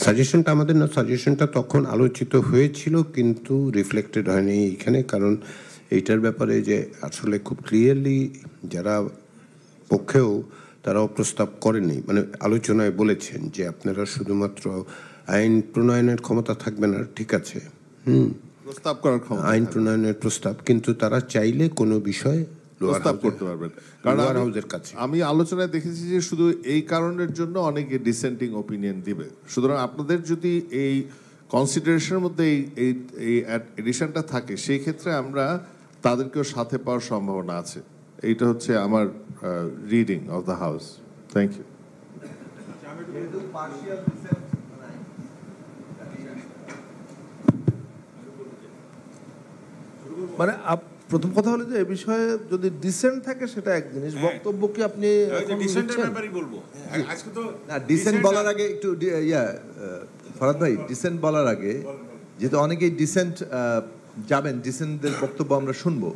সাজেশনটা আমাদের না, সাজেশনটা তখন আলোচিত হয়েছিল কিন্তু রিফ্লেক্টেড হয়নি এখানে, কারণ এইটার ব্যাপারে যে আসলে খুব ক্লিয়ারলি যারা পক্ষেও তারাও প্রস্তাব করেনি, মানে আলোচনায় বলেছেন যে আপনারা শুধুমাত্র আইন প্রণয়নের ক্ষমতা থাকবে না, ঠিক আছে, প্রস্তাব করার ক্ষমতা, আইন প্রণয়নের প্রস্তাব, কিন্তু তারা চাইলে কোনো বিষয় প্রস্তাব করতে পারবেন। কারণ হাউসের কাছে আমি আলোচনায় দেখেছি যে শুধু এই কারণের জন্য অনেকে ডিসেন্টিং ওপিনিয়ন দিবে। সুতরাং আপনাদের যদি এই কনসিডারেশনের মধ্যে এই এডিশনটা থাকে, সেই ক্ষেত্রে আমরা তাদেরকেও সাথে পাওয়ার সম্ভাবনা আছে। এইটা হচ্ছে আমার reading of the house. Thank you. মানে প্রথম কথা হলো যে এই বিষয়ে যদি ডিসেন্ট থাকে সেটা এক জিনিস, বক্তব্য কি আপনি ডিসেন্ট বলার আগে একটু ফরাদ ভাই, ডিসেন্ট বলার আগে যেহেতু অনেকেই ডিসেন্ট যাবেন, ডিসেন্টদের বক্তব্য আমরা শুনবো,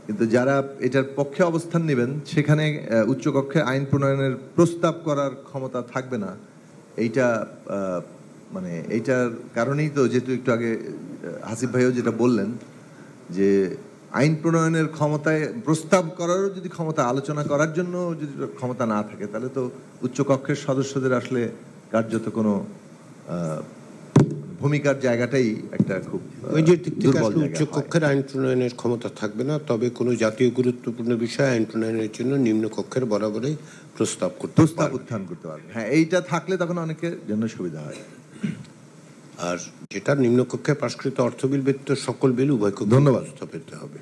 কিন্তু যারা এটার পক্ষে অবস্থান নেবেন সেখানে উচ্চকক্ষে আইন প্রণয়নের প্রস্তাব করার ক্ষমতা থাকবে না। এইটা মানে এইটার কারণেই তো, যেহেতু একটু আগে হাসিফ ভাইও যেটা বললেন যে আইন প্রণয়নের ক্ষমতায় প্রস্তাব করারও যদি ক্ষমতা, আলোচনা করার জন্য যদি ক্ষমতা না থাকে, তাহলে তো উচ্চকক্ষের সদস্যদের আসলে কার্যত কোনো ভূমিকার জায়গাটাই একটা খুব ওই যে দিক থেকে আসলে উচ্চকক্ষের আইন প্রণয়নের ক্ষমতা থাকবে না, তবে কোনো জাতীয় গুরুত্বপূর্ণ বিষয় আইন প্রণয়নের জন্য নিম্নকক্ষের বরাবরই প্রস্তাব উত্থান করতে পারবে। হ্যাঁ, এইটা থাকলে তখন অনেকের জন্য সুবিধা হয়। আর যেটা নিম্নকক্ষে পাশকৃত অর্থ বিল ব্যতীত সকল বিল উভয়কে ধন্যবাদ পেতে হবে।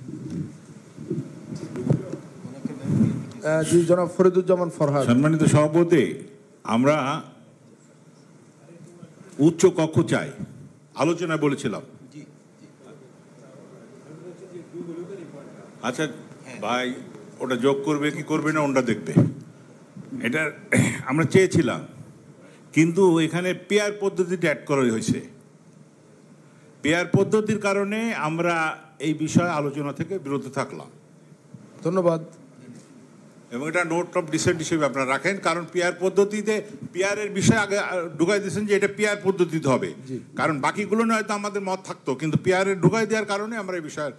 জনাব ফরিদুজ্জামান ফরহাদ। সম্মানিত সভাপতি, আমরা উচ্চ কক্ষ চাই, আলোচনায় বলেছিলাম। আচ্ছা ভাই, ওটা যোগ করবে কি করবে না ওটা দেখবে, এটা আমরা চেয়েছিলাম, কিন্তু এখানে পেয়ার পদ্ধতিটা অ্যাড করা হয়েছে। পেয়ার পদ্ধতির কারণে আমরা এই বিষয়ে আলোচনা থেকে বিরত থাকলাম। ধন্যবাদ। এবং এটা নোট অফ ডিসেন্ট হিসেবে আপনারা রাখেন, কারণ পেয়ার পদ্ধতিতে পেয়ারের বিষয় আগে ঢুকাই দিয়েছেন যে এটা পেয়ার পদ্ধতিতে হবে, কারণ বাকিগুলো নয়তো আমাদের মত থাকতো, কিন্তু পেয়ারের ঢুকাই দেওয়ার কারণে আমরা এই বিষয়ে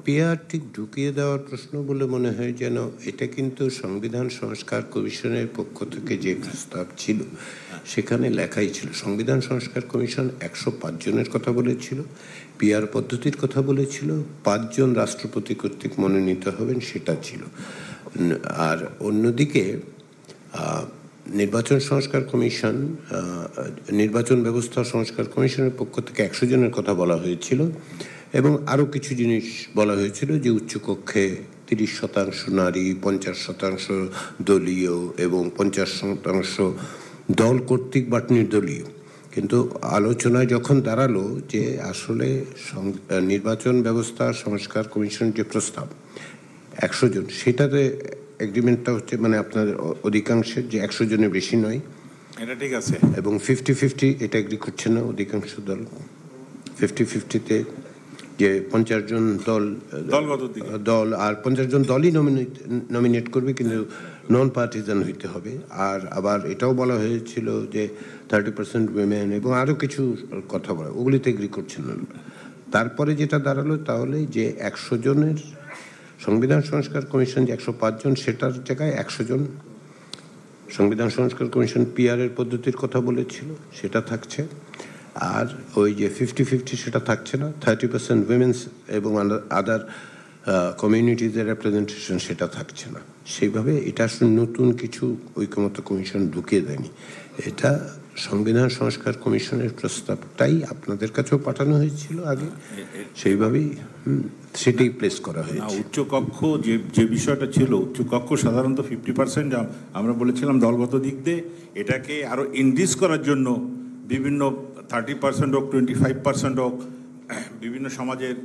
পেয়ার ঠিক ঢুকিয়ে দেওয়ার প্রশ্ন বলে মনে হয় যেন এটা কিন্তু সংবিধান সংস্কার কমিশনের পক্ষ থেকে যে প্রস্তাব ছিল সেখানে লেখাই ছিল, সংবিধান সংস্কার কমিশন 105 জনের কথা বলেছিল, পেয়ার পদ্ধতির কথা বলেছিল, 5 জন রাষ্ট্রপতি কর্তৃক মনোনীত হবেন সেটা ছিল। আর অন্যদিকে নির্বাচন সংস্কার কমিশন, নির্বাচন ব্যবস্থা সংস্কার কমিশনের পক্ষ থেকে 100 জনের কথা বলা হয়েছিল, এবং আরও কিছু জিনিস বলা হয়েছিল যে উচ্চকক্ষে 30% নারী, 50% দলীয় এবং 50% দল কর্তৃক বা নির্দলীয়। কিন্তু আলোচনায় যখন দাঁড়ালো যে আসলে নির্বাচন ব্যবস্থা সংস্কার কমিশনের যে প্রস্তাব 100 জন, সেটাতে এগ্রিমেন্টটা হচ্ছে মানে আপনাদের অধিকাংশের যে 100 জনের বেশি নয়, এটা ঠিক আছে, এবং 50-50 এটা এগ্রি করছে না অধিকাংশ দল। 50-50-তে যে 50 জন দল আর 50 জন দলই নমিনেট করবে, কিন্তু নন পার্টিজান হইতে হবে। আর আবার এটাও বলা হয়েছিল যে 30% উইমেন এবং আরও কিছু কথা বলা, ওগুলিতে এগ্রি করছেন না। তারপরে যেটা দাঁড়ালো তাহলে যে 100 জনের সংবিধান সংস্কার কমিশন যে 105 জন, সেটার জায়গায় 100 জন সংবিধান সংস্কার কমিশন পিআরের পদ্ধতির কথা বলেছিল, সেটা থাকছে। আর ওই যে 50-50 সেটা থাকছে না, 30% উইমেন্স এবং আদার কমিউনিটিজের রিপ্রেজেন্টেশন সেটা থাকছে না। সেইভাবে এটা নতুন কিছু ঐকমত্য কমিশন ঢুকিয়ে দেয়নি, এটা সংবিধান সংস্কার কমিশনের প্রস্তাবটাই আপনাদের কাছেও পাঠানো হয়েছিল আগে, সেইভাবেই সেটাই প্লেস করা হয়েছে। উচ্চকক্ষ যে বিষয়টা ছিল, উচ্চকক্ষ সাধারণত 50%, আমরা বলেছিলাম দলগত দিক দিয়ে এটাকে আরও ইনক্রিজ করার জন্য বিভিন্ন 30% হোক, 25% হোক, বিভিন্ন সমাজের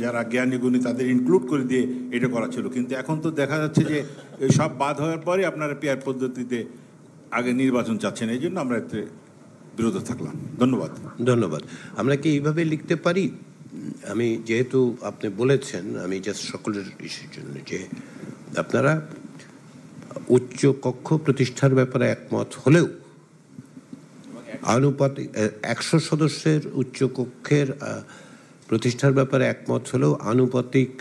যারা জ্ঞানী গুণী তাদের ইনক্লুড করে দিয়ে এটা করা ছিল। কিন্তু এখন তো দেখা যাচ্ছে যে এই সব বাদ হওয়ার পরে আপনারা পেয়ার পদ্ধতিতে আগে নির্বাচন চাচ্ছেন, এই জন্য আমরা এতে বিরত থাকলাম। ধন্যবাদ। আমরা কি এইভাবে লিখতে পারি? আমি যেহেতু আপনি বলেছেন, আমি জাস্ট সকলের ইস্যুর জন্য যে আপনারা উচ্চ কক্ষ প্রতিষ্ঠার ব্যাপারে একমত হলেও আনুপাতিক 100 সদস্যের উচ্চকক্ষের প্রতিষ্ঠার ব্যাপারে একমত হলেও আনুপাতিক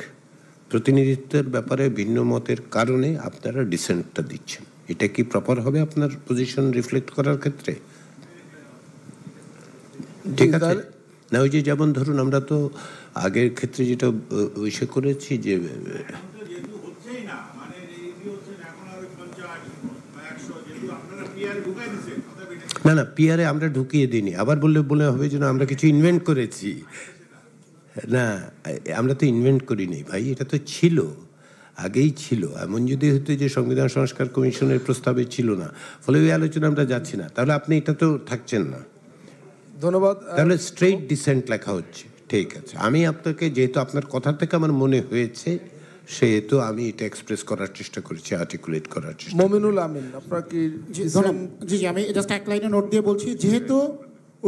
প্রতিনিধিত্বের ব্যাপারে ভিন্ন মতের কারণে আপনারা ডিসেন্টটা দিচ্ছেন। এটা কি প্রপার হবে আপনার পজিশন রিফ্লেক্ট করার ক্ষেত্রে? ঠিক আছে না? ওই যে যেমন ধরুন আমরা তো আগের ক্ষেত্রে যেটা ইসে করেছি যে না না পিআরে আমরা ঢুকিয়ে দিইনি, আবার বলে হবে যেন আমরা কিছু ইনভেন্ট করেছি। না, আমরা তো ইনভেন্ট করিনি ভাই, এটা তো ছিল, আগেই ছিল। এমন যদি হতো যে সংবিধান সংস্কার কমিশনের প্রস্তাবে ছিল না, ফলে ওই আলোচনা আমরা যাচ্ছি না, তাহলে আপনি এটা তো থাকছেন না। ধন্যবাদ। তাহলে স্ট্রেইট ডিসেন্ট লেখা হচ্ছে। ঠিক আছে, আমি আপনাকে যেহেতু আপনার কথা থেকে আমার মনে হয়েছে সেহেতু আমি এটা এক্সপ্রেস করার চেষ্টা করেছি, আর্টিকুলেট করার চেষ্টা। মমিনুল আমিন, আপনার কি? জি, আমি জাস্ট এক লাইনে নোট দিয়ে বলছি, যেহেতু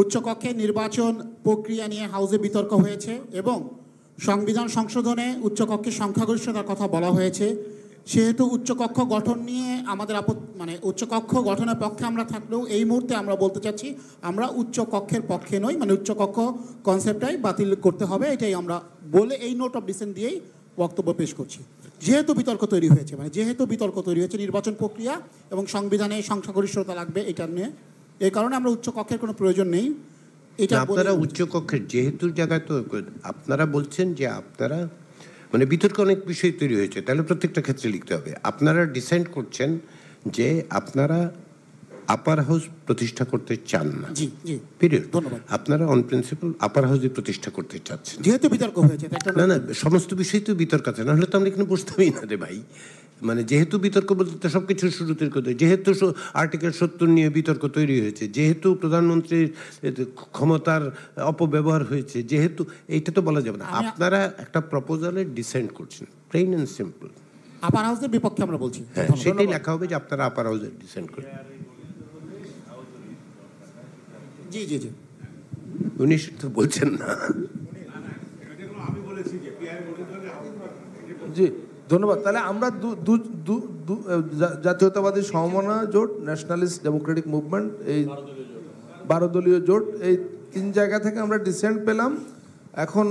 উচ্চকক্ষে নির্বাচন প্রক্রিয়া নিয়ে হাউসে বিতর্ক হয়েছে এবং সংবিধান সংশোধনে উচ্চকক্ষের সংখ্যাগরিষ্ঠতার কথা বলা হয়েছে, সেহেতু উচ্চকক্ষ গঠন নিয়ে আমাদের মানে উচ্চকক্ষ গঠনের পক্ষে আমরা থাকলেও এই মুহূর্তে আমরা বলতে চাচ্ছি আমরা উচ্চকক্ষের পক্ষে নই, মানে উচ্চকক্ষ কনসেপ্টটাই বাতিল করতে হবে, এটাই আমরা বলে এই নোট অফ ডিসেন্ট দিয়েই বক্তব্য পেশ করছি। যেহেতু বিতর্ক তৈরি হয়েছে, মানে যেহেতু বিতর্ক তৈরি হয়েছে নির্বাচন প্রক্রিয়া এবং সংবিধানে সংখ্যাগরিষ্ঠতা লাগবে এটার নিয়ে, এই কারণে আমরা উচ্চকক্ষের কোনো প্রয়োজন নেই। এটা আপনারা উচ্চকক্ষের যেহেতু জায়গায় তো আপনারা বলছেন যে আপনারা মানে বিতর্ক অনেক বিষয় তৈরি হয়েছে, তাহলে প্রত্যেকটা ক্ষেত্রে লিখতে হবে। আপনারা ডিসাইড করছেন যে আপনারা আপার হাউস প্রতিষ্ঠা করতে চান না। জি জি, পিরিয়ড। ধন্যবাদ। আপনারা অন প্রিন্সিপাল আপার হাউসই প্রতিষ্ঠা করতে চাচ্ছেন, যেহেতু বিতর্ক হয়েছে। না না, সমস্ত বিষয় তো বিতর্ক আছে, নাহলে তো আমরা এখানে বসতামই না রে ভাই। মানে যেহেতু বিতর্ক বলতে সব কিছু শুরুতে কথা, যেহেতু আর্টিকেল 70 নিয়ে বিতর্ক তৈরি হয়েছে, যেহেতু প্রধানমন্ত্রীর ক্ষমতার অপব্যবহার হয়েছে, যেহেতু এইটা তো বলা যাবে না। আপনারা একটা প্রপোজালে ডিসেন্ট করছেন, প্লেন অ্যান্ড সিম্পল। আপার হাউসের বিপক্ষে আমরা বলছি, হ্যাঁ, সেটাই লেখা হবে যে আপনারা আপার হাউসে ডিসেন্ট করছেন। জি জি জি, উনি তো বলছেন না। জি ধন্যবাদ। তাহলে আমরা জাতীয়তাবাদী সমমনা জোট, ন্যাশনালিস্ট ডেমোক্রেটিক মুভমেন্ট, এই 12 দলীয় জোট, এই 3 জায়গা থেকে আমরা ডিসেন্ট পেলাম। এখন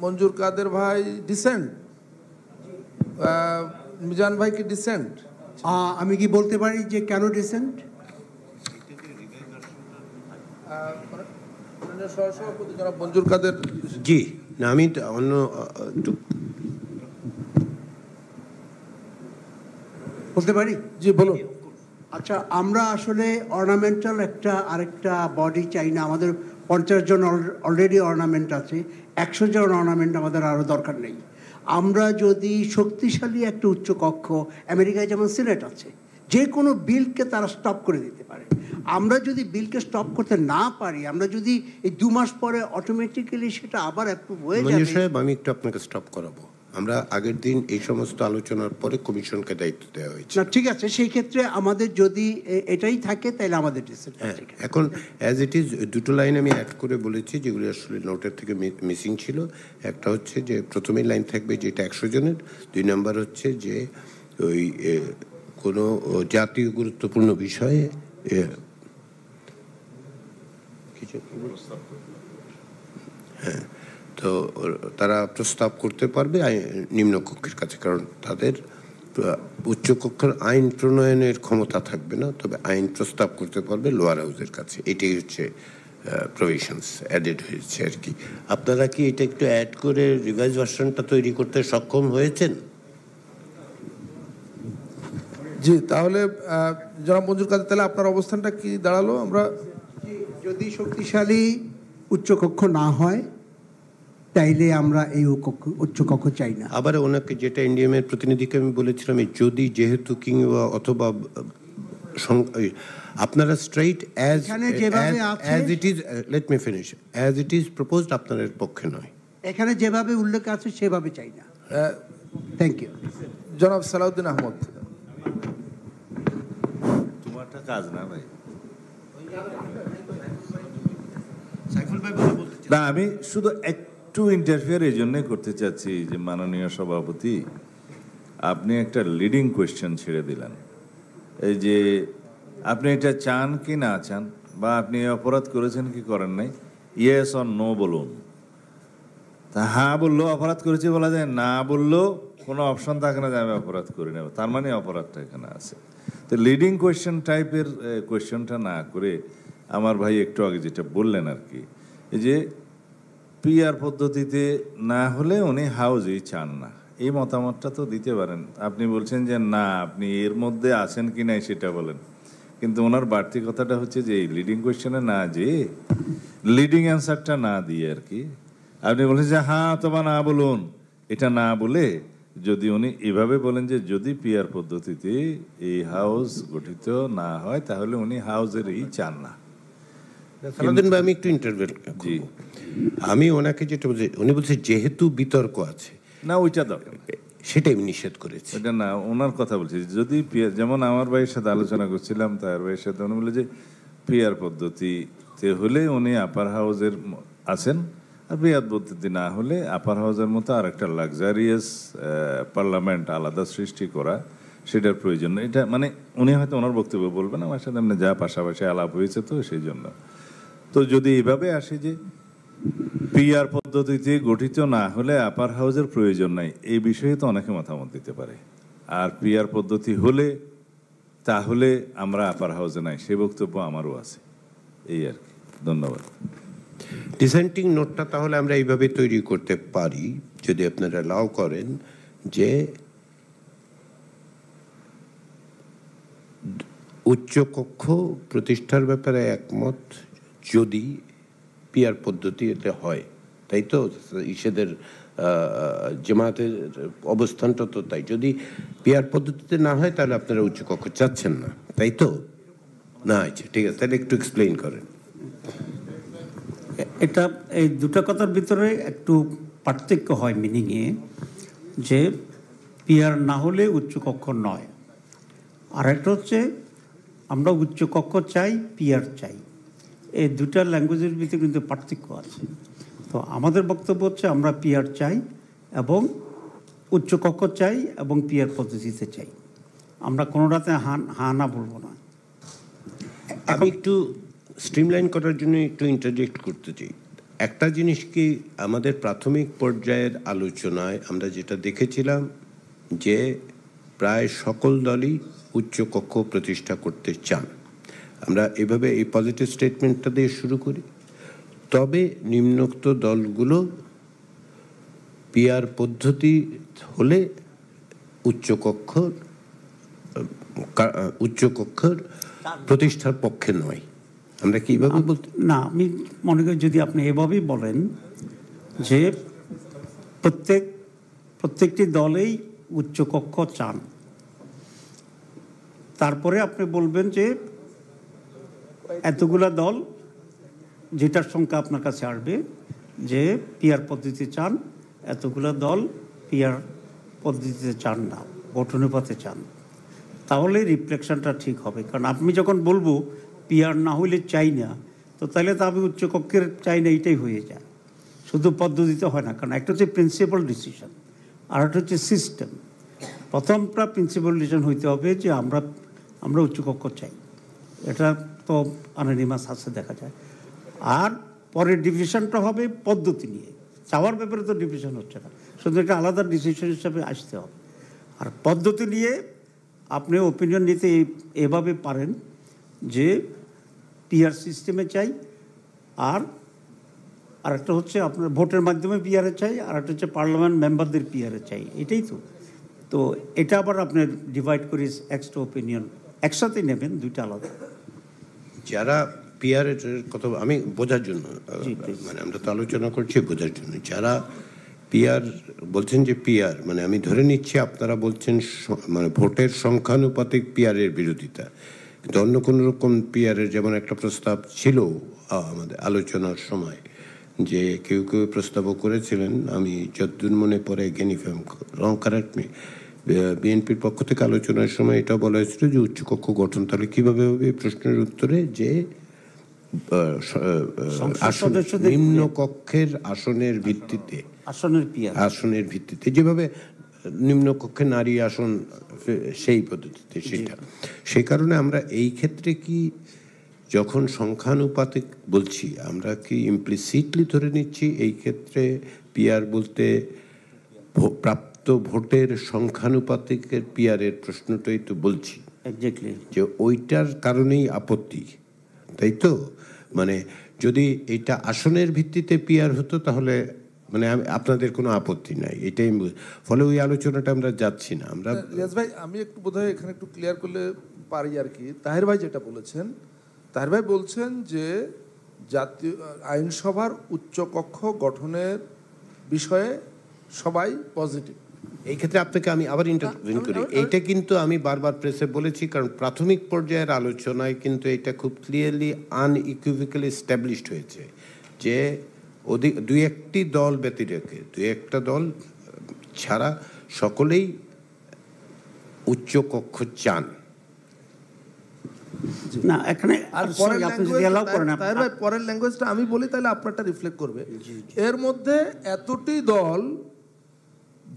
মঞ্জুর কাদের ভাই ডিসেন্ট, মিজান ভাই কি ডিসেন্ট? আমি কি বলতে পারি যে কেন ডিসেন্ট? সহসভাপতি জনাব মঞ্জুর কাদের। জি না, আমি অন্য একটু বলতে পারি। জি বলুন। আচ্ছা, আমরা আসলে অর্নামেন্টাল আরেকটা বডি চাই না। আমাদের 50 জন অলরেডি অর্নামেন্ট আছে, 100 জন অর্নামেন্ট আমাদের আরও দরকার নেই। আমরা যদি শক্তিশালী একটা উচ্চকক্ষ, আমেরিকায় যেমন সিনেট আছে, যে কোনো বিলকে তারা স্টপ করে দিতে পারে। আমরা যদি বিলকে স্টপ করতে না পারি, আমরা যদি এই 2 মাস পরে অটোমেটিক্যালি সেটা আবার অ্যাপ্রুভ হয়ে যাবে। মঞ্জুর সাহেব, আমি একটু আপনাকে স্টপ করাবো। আমরা আগের দিন এই সমস্ত আলোচনার পরে কমিশনকে দায়িত্ব দেওয়া হয়েছে। না ঠিক আছে, সেই ক্ষেত্রে আমাদের যদি এটাই থাকে তাহলে আমাদের ডিসিশন। এখন অ্যাজ ইট ইজ দুটো লাইন আমি অ্যাড করে বলেছি যেগুলি আসলে নোটের থেকে মিসিং ছিল। একটা হচ্ছে যে প্রথমেই লাইন থাকবে যেটা 100 জনের, 2 নাম্বার হচ্ছে যে ওই কোনো জাতীয় গুরুত্বপূর্ণ বিষয়ে হ্যাঁ, তো তারা প্রস্তাব করতে পারবে নিম্নকক্ষের কাছে, কারণ তাদের উচ্চকক্ষের আইন প্রণয়নের ক্ষমতা থাকবে না, তবে আইন প্রস্তাব করতে পারবে লোয়ার হাউসের কাছে। এটাই হচ্ছে প্রভিশনস অ্যাডেড হয়েছে আর কি। আপনারা কি এটা একটু অ্যাড করে রিভাইজ ভার্সনটা তৈরি করতে সক্ষম হয়েছেন? জি, তাহলে জনাব মঞ্জুর কাদের, তাহলে আপনার অবস্থানটা কি দাঁড়ালো? আমরা যদি শক্তিশালী উচ্চকক্ষ না হয় তাইলে আমরা এই উচ্চকক্ষ চাই না। আবার ওনাকে যেটা এনডিএম এর প্রতিনিধিকে আমি বলেছিলাম, যদি, যেহেতু, কিংবা অথবা আপনারা straight as it is, let me finish, as it is proposed আপনাদের পক্ষে নয়। এখানে যেভাবে উল্লেখ আছে সেভাবে চাই না। Thank you. জনাব সালাউদ্দিন আহমদ। তোমারটা কাজ না ভাই। না, আমি শুধু একটু ইন্টারফেয়ার এই জন্যই করতে চাচ্ছি যে মাননীয় সভাপতি, আপনি একটা লিডিং কোয়েশ্চেন ছেড়ে দিলেন, এই যে আপনি এটা চান কি না চান, বা আপনি এই অপরাধ করেছেন কি করেন নাই, ইয়েস অর নো বলুন। তা হ্যাঁ বললেও অপরাধ করেছি বলা যায়, না বললেও কোনো অপশন থাকে না যে আমি অপরাধ করি না, তার মানে অপরাধটা এখানে আছে। তো লিডিং কোয়েশ্চেন টাইপের কোয়েশ্চেনটা না করে আমার ভাই একটু আগে যেটা বললেন আর কি, এই যে পিআর পদ্ধতিতে না হলে উনি হাউজেই চান না, এই মতামতটা তো দিতে পারেন। আপনি বলছেন যে না, আপনি এর মধ্যে আছেন কি নাই সেটা বলেন, কিন্তু ওনার বাড়তি কথাটা হচ্ছে যে এই লিডিং কোয়েশ্চেনে না যে লিডিং অ্যান্সারটা না দিয়ে আর কি আপনি বলছেন যে হ্যাঁ অথবা না বলুন, এটা না বলে যদি উনি এভাবে বলেন যে যদি পিআর পদ্ধতিতে এই হাউস গঠিত না হয় তাহলে উনি হাউজেরই চান না। সালাউদ্দিন ভাই, আমি একটু ইন্টারভিউ জি, আমি ওনাকে যেটা বলছি, উনি বলছে যেহেতু বিতর্ক আছে, না ওইটা দরকার, সেটাই আমি নিষেধ করেছি। এটা না, ওনার কথা বলছি যদি যেমন আমার ভাইয়ের সাথে আলোচনা করছিলাম, তার ভাইয়ের সাথে উনি বলে যে পিআর পদ্ধতিতে হলে উনি আপার হাউসের আছেন, আর পিআর পদ্ধতি না হলে আপার হাউসের মতো আর একটা লাক্সারিয়াস পার্লামেন্ট আলাদা সৃষ্টি করা সেটার প্রয়োজন। এটা মানে উনি হয়তো ওনার বক্তব্য বলবেন, আমার সাথে এমনি যা পাশাপাশি আলাপ হয়েছে তো সেই জন্য। তো যদি এইভাবে আসে যে পিআর পদ্ধতিতে গঠিত না হলে আপার হাউসের প্রয়োজন নাই, এই বিষয়ে তো অনেকে মতামত দিতে পারে। আর পিআর পদ্ধতি হলে তাহলে আমরা আপার হাউসে নাই, সেই বক্তব্য আমারও আছে, এই আর কি। ধন্যবাদ। ডিসেন্টিং নোটটা তাহলে আমরা এইভাবে তৈরি করতে পারি, যদি আপনারা অ্যালাউ করেন, যে উচ্চকক্ষ প্রতিষ্ঠার ব্যাপারে একমত যদি পিআর পদ্ধতিতে হয়, তাই তো? ইসেদের জামায়াতের অবস্থানটা তো তাই। যদি পিআর পদ্ধতিতে না হয় তাহলে আপনারা উচ্চকক্ষ চাচ্ছেন না, তাই তো? না, আচ্ছা ঠিক আছে, তাহলে একটু এক্সপ্লেইন করেন। এটা এই দুটো কথার ভিতরে একটু পার্থক্য হয় মিনিংয়ে, যে পিআর না হলে উচ্চকক্ষ নয়, আর একটা হচ্ছে আমরা উচ্চকক্ষ চাই, পিআর চাই। এই দুটা ল্যাঙ্গুয়েজের ভিতরে কিন্তু পার্থক্য আছে। তো আমাদের বক্তব্য হচ্ছে আমরা পিআর চাই এবং উচ্চকক্ষ চাই এবং পিআর পদ্ধতিতে চাই, আমরা কোনোটাতে হা না বলবো না। আমি একটু স্ট্রিমলাইন করার জন্য একটু ইন্টারজেক্ট করতে চাই। একটা জিনিস কি, আমাদের প্রাথমিক পর্যায়ের আলোচনায় আমরা যেটা দেখেছিলাম যে প্রায় সকল দলই উচ্চকক্ষ প্রতিষ্ঠা করতে চান। আমরা এভাবে এই পজিটিভ স্টেটমেন্টটা দিয়ে শুরু করি। তবে নিম্নোক্ত দলগুলো পিআর পদ্ধতি হলে উচ্চকক্ষের প্রতিষ্ঠার পক্ষে নয়। আমরা কি এইভাবে বলতে না, আমি মনে করি যদি আপনি এভাবেই বলেন যে প্রত্যেকটি দলেই উচ্চকক্ষ চান, তারপরে আপনি বলবেন যে এতগুলা দল, যেটার সংখ্যা আপনার কাছে আসবে যে পিআর পদ্ধতি চান, এতগুলা দল পিআর পদ্ধতিতে চান না, ভোটানুপাতে চান, তাহলে রিফ্লেকশনটা ঠিক হবে। কারণ আমি যখন বলবো পিআর না হইলে চাই না, তো তাহলে তো আমি উচ্চকক্ষের চাই না এইটাই হয়ে যায়। শুধু পদ্ধতিতে হয় না, কারণ একটা হচ্ছে প্রিন্সিপাল ডিসিশন আর একটা হচ্ছে সিস্টেম। প্রথমটা প্রিন্সিপাল ডিসিশন হইতে হবে যে আমরা উচ্চকক্ষ চাই, এটা তো আনানিমাস আছে দেখা যায়। আর পরের ডিভিশনটা হবে পদ্ধতি নিয়ে, চাওয়ার ব্যাপারে তো ডিভিশন হচ্ছে না, শুধু এটা আলাদা ডিসিশন হিসাবে আসতে হবে। আর পদ্ধতি নিয়ে আপনি ওপিনিয়ন নিতে এভাবে পারেন যে পিআর সিস্টেমে চাই, আর আরেকটা হচ্ছে আপনার ভোটের মাধ্যমে পিআরে চাই, আর একটা হচ্ছে পার্লামেন্ট মেম্বারদের পিআরে চাই, এটাই তো। তো এটা আবার আপনার ডিভাইড করে এক্সট্রা ওপিনিয়ন একসাথে নেবেন, দুইটা আলাদা। যারা পিআরের কথা আমি বোঝার জন্য, মানে আমরা তো আলোচনা করছি বোঝার জন্য, যারা পিআর বলছেন যে পিআর মানে আমি ধরে নিচ্ছি আপনারা বলছেন মানে ভোটের সংখ্যানুপাতিক পিআরের বিরোধিতা, কিন্তু অন্য কোনো রকম পিআরের যেমন একটা প্রস্তাব ছিল আমাদের আলোচনার সময়, যে কেউ কেউ প্রস্তাবও করেছিলেন, আমি যতদূর মনে পড়ে গেনিফাম রং কারেক্ট মি, বিএনপির পক্ষ থেকে আলোচনার সময় এটা বলা হয়েছিল যে উচ্চকক্ষ গঠন তাহলে কীভাবে হবে, প্রশ্নের উত্তরে যে নিম্ন কক্ষের আসনের ভিত্তিতে যেভাবে নিম্নকক্ষে নারী আসন সেই পদ্ধতিতে, সেটা সেই কারণে আমরা এই ক্ষেত্রে কি যখন সংখ্যানুপাতিক বলছি, আমরা কি ইমপ্লিসিটলি ধরে নিচ্ছি এই ক্ষেত্রে পিআর বলতে প্রাপ্ত ভোটের সংখ্যানুপাতিকের পিআরের প্রশ্নটাই তো বলছি, এক্স্যাক্টলি, যে ওইটার কারণেই আপত্তি, তাই তো? মানে যদি এটা আসনের ভিত্তিতে পিআর হতো তাহলে মানে আপনাদের কোনো আপত্তি নাই, এটাই। ফলে ওই আলোচনাটা আমরা যাচ্ছি না। আমরা রিয়াজ ভাই, আমি একটু বোধহয় এখানে একটু ক্লিয়ার করলে পারি আর কি। তাহের ভাই যেটা বলেছেন, তাহের ভাই বলছেন যে জাতীয় আইনসভার উচ্চকক্ষ গঠনের বিষয়ে সবাই পজিটিভ। এই ক্ষেত্রে আপনাকে আমি আবার ইন্টারভিউ করি। এইটা কিন্তু আমি বারবার প্রেসে বলেছি, কারণ প্রাথমিক পর্যায়ের আলোচনায় কিন্তু এটা খুব ক্লিয়ারলি আনইকুইভোক্যালি এস্টাবলিশড হয়েছে যে দুই একটি দল ব্যতিরেকে, দুই একটা দল ছাড়া সকলেই উচ্চ কক্ষ চান। না, এখানে আর পরের ল্যাঙ্গুয়েজটা আমি বলি, তাহলে আপনারটা রিফ্লেক্ট করবে। এর মধ্যে এতটি দল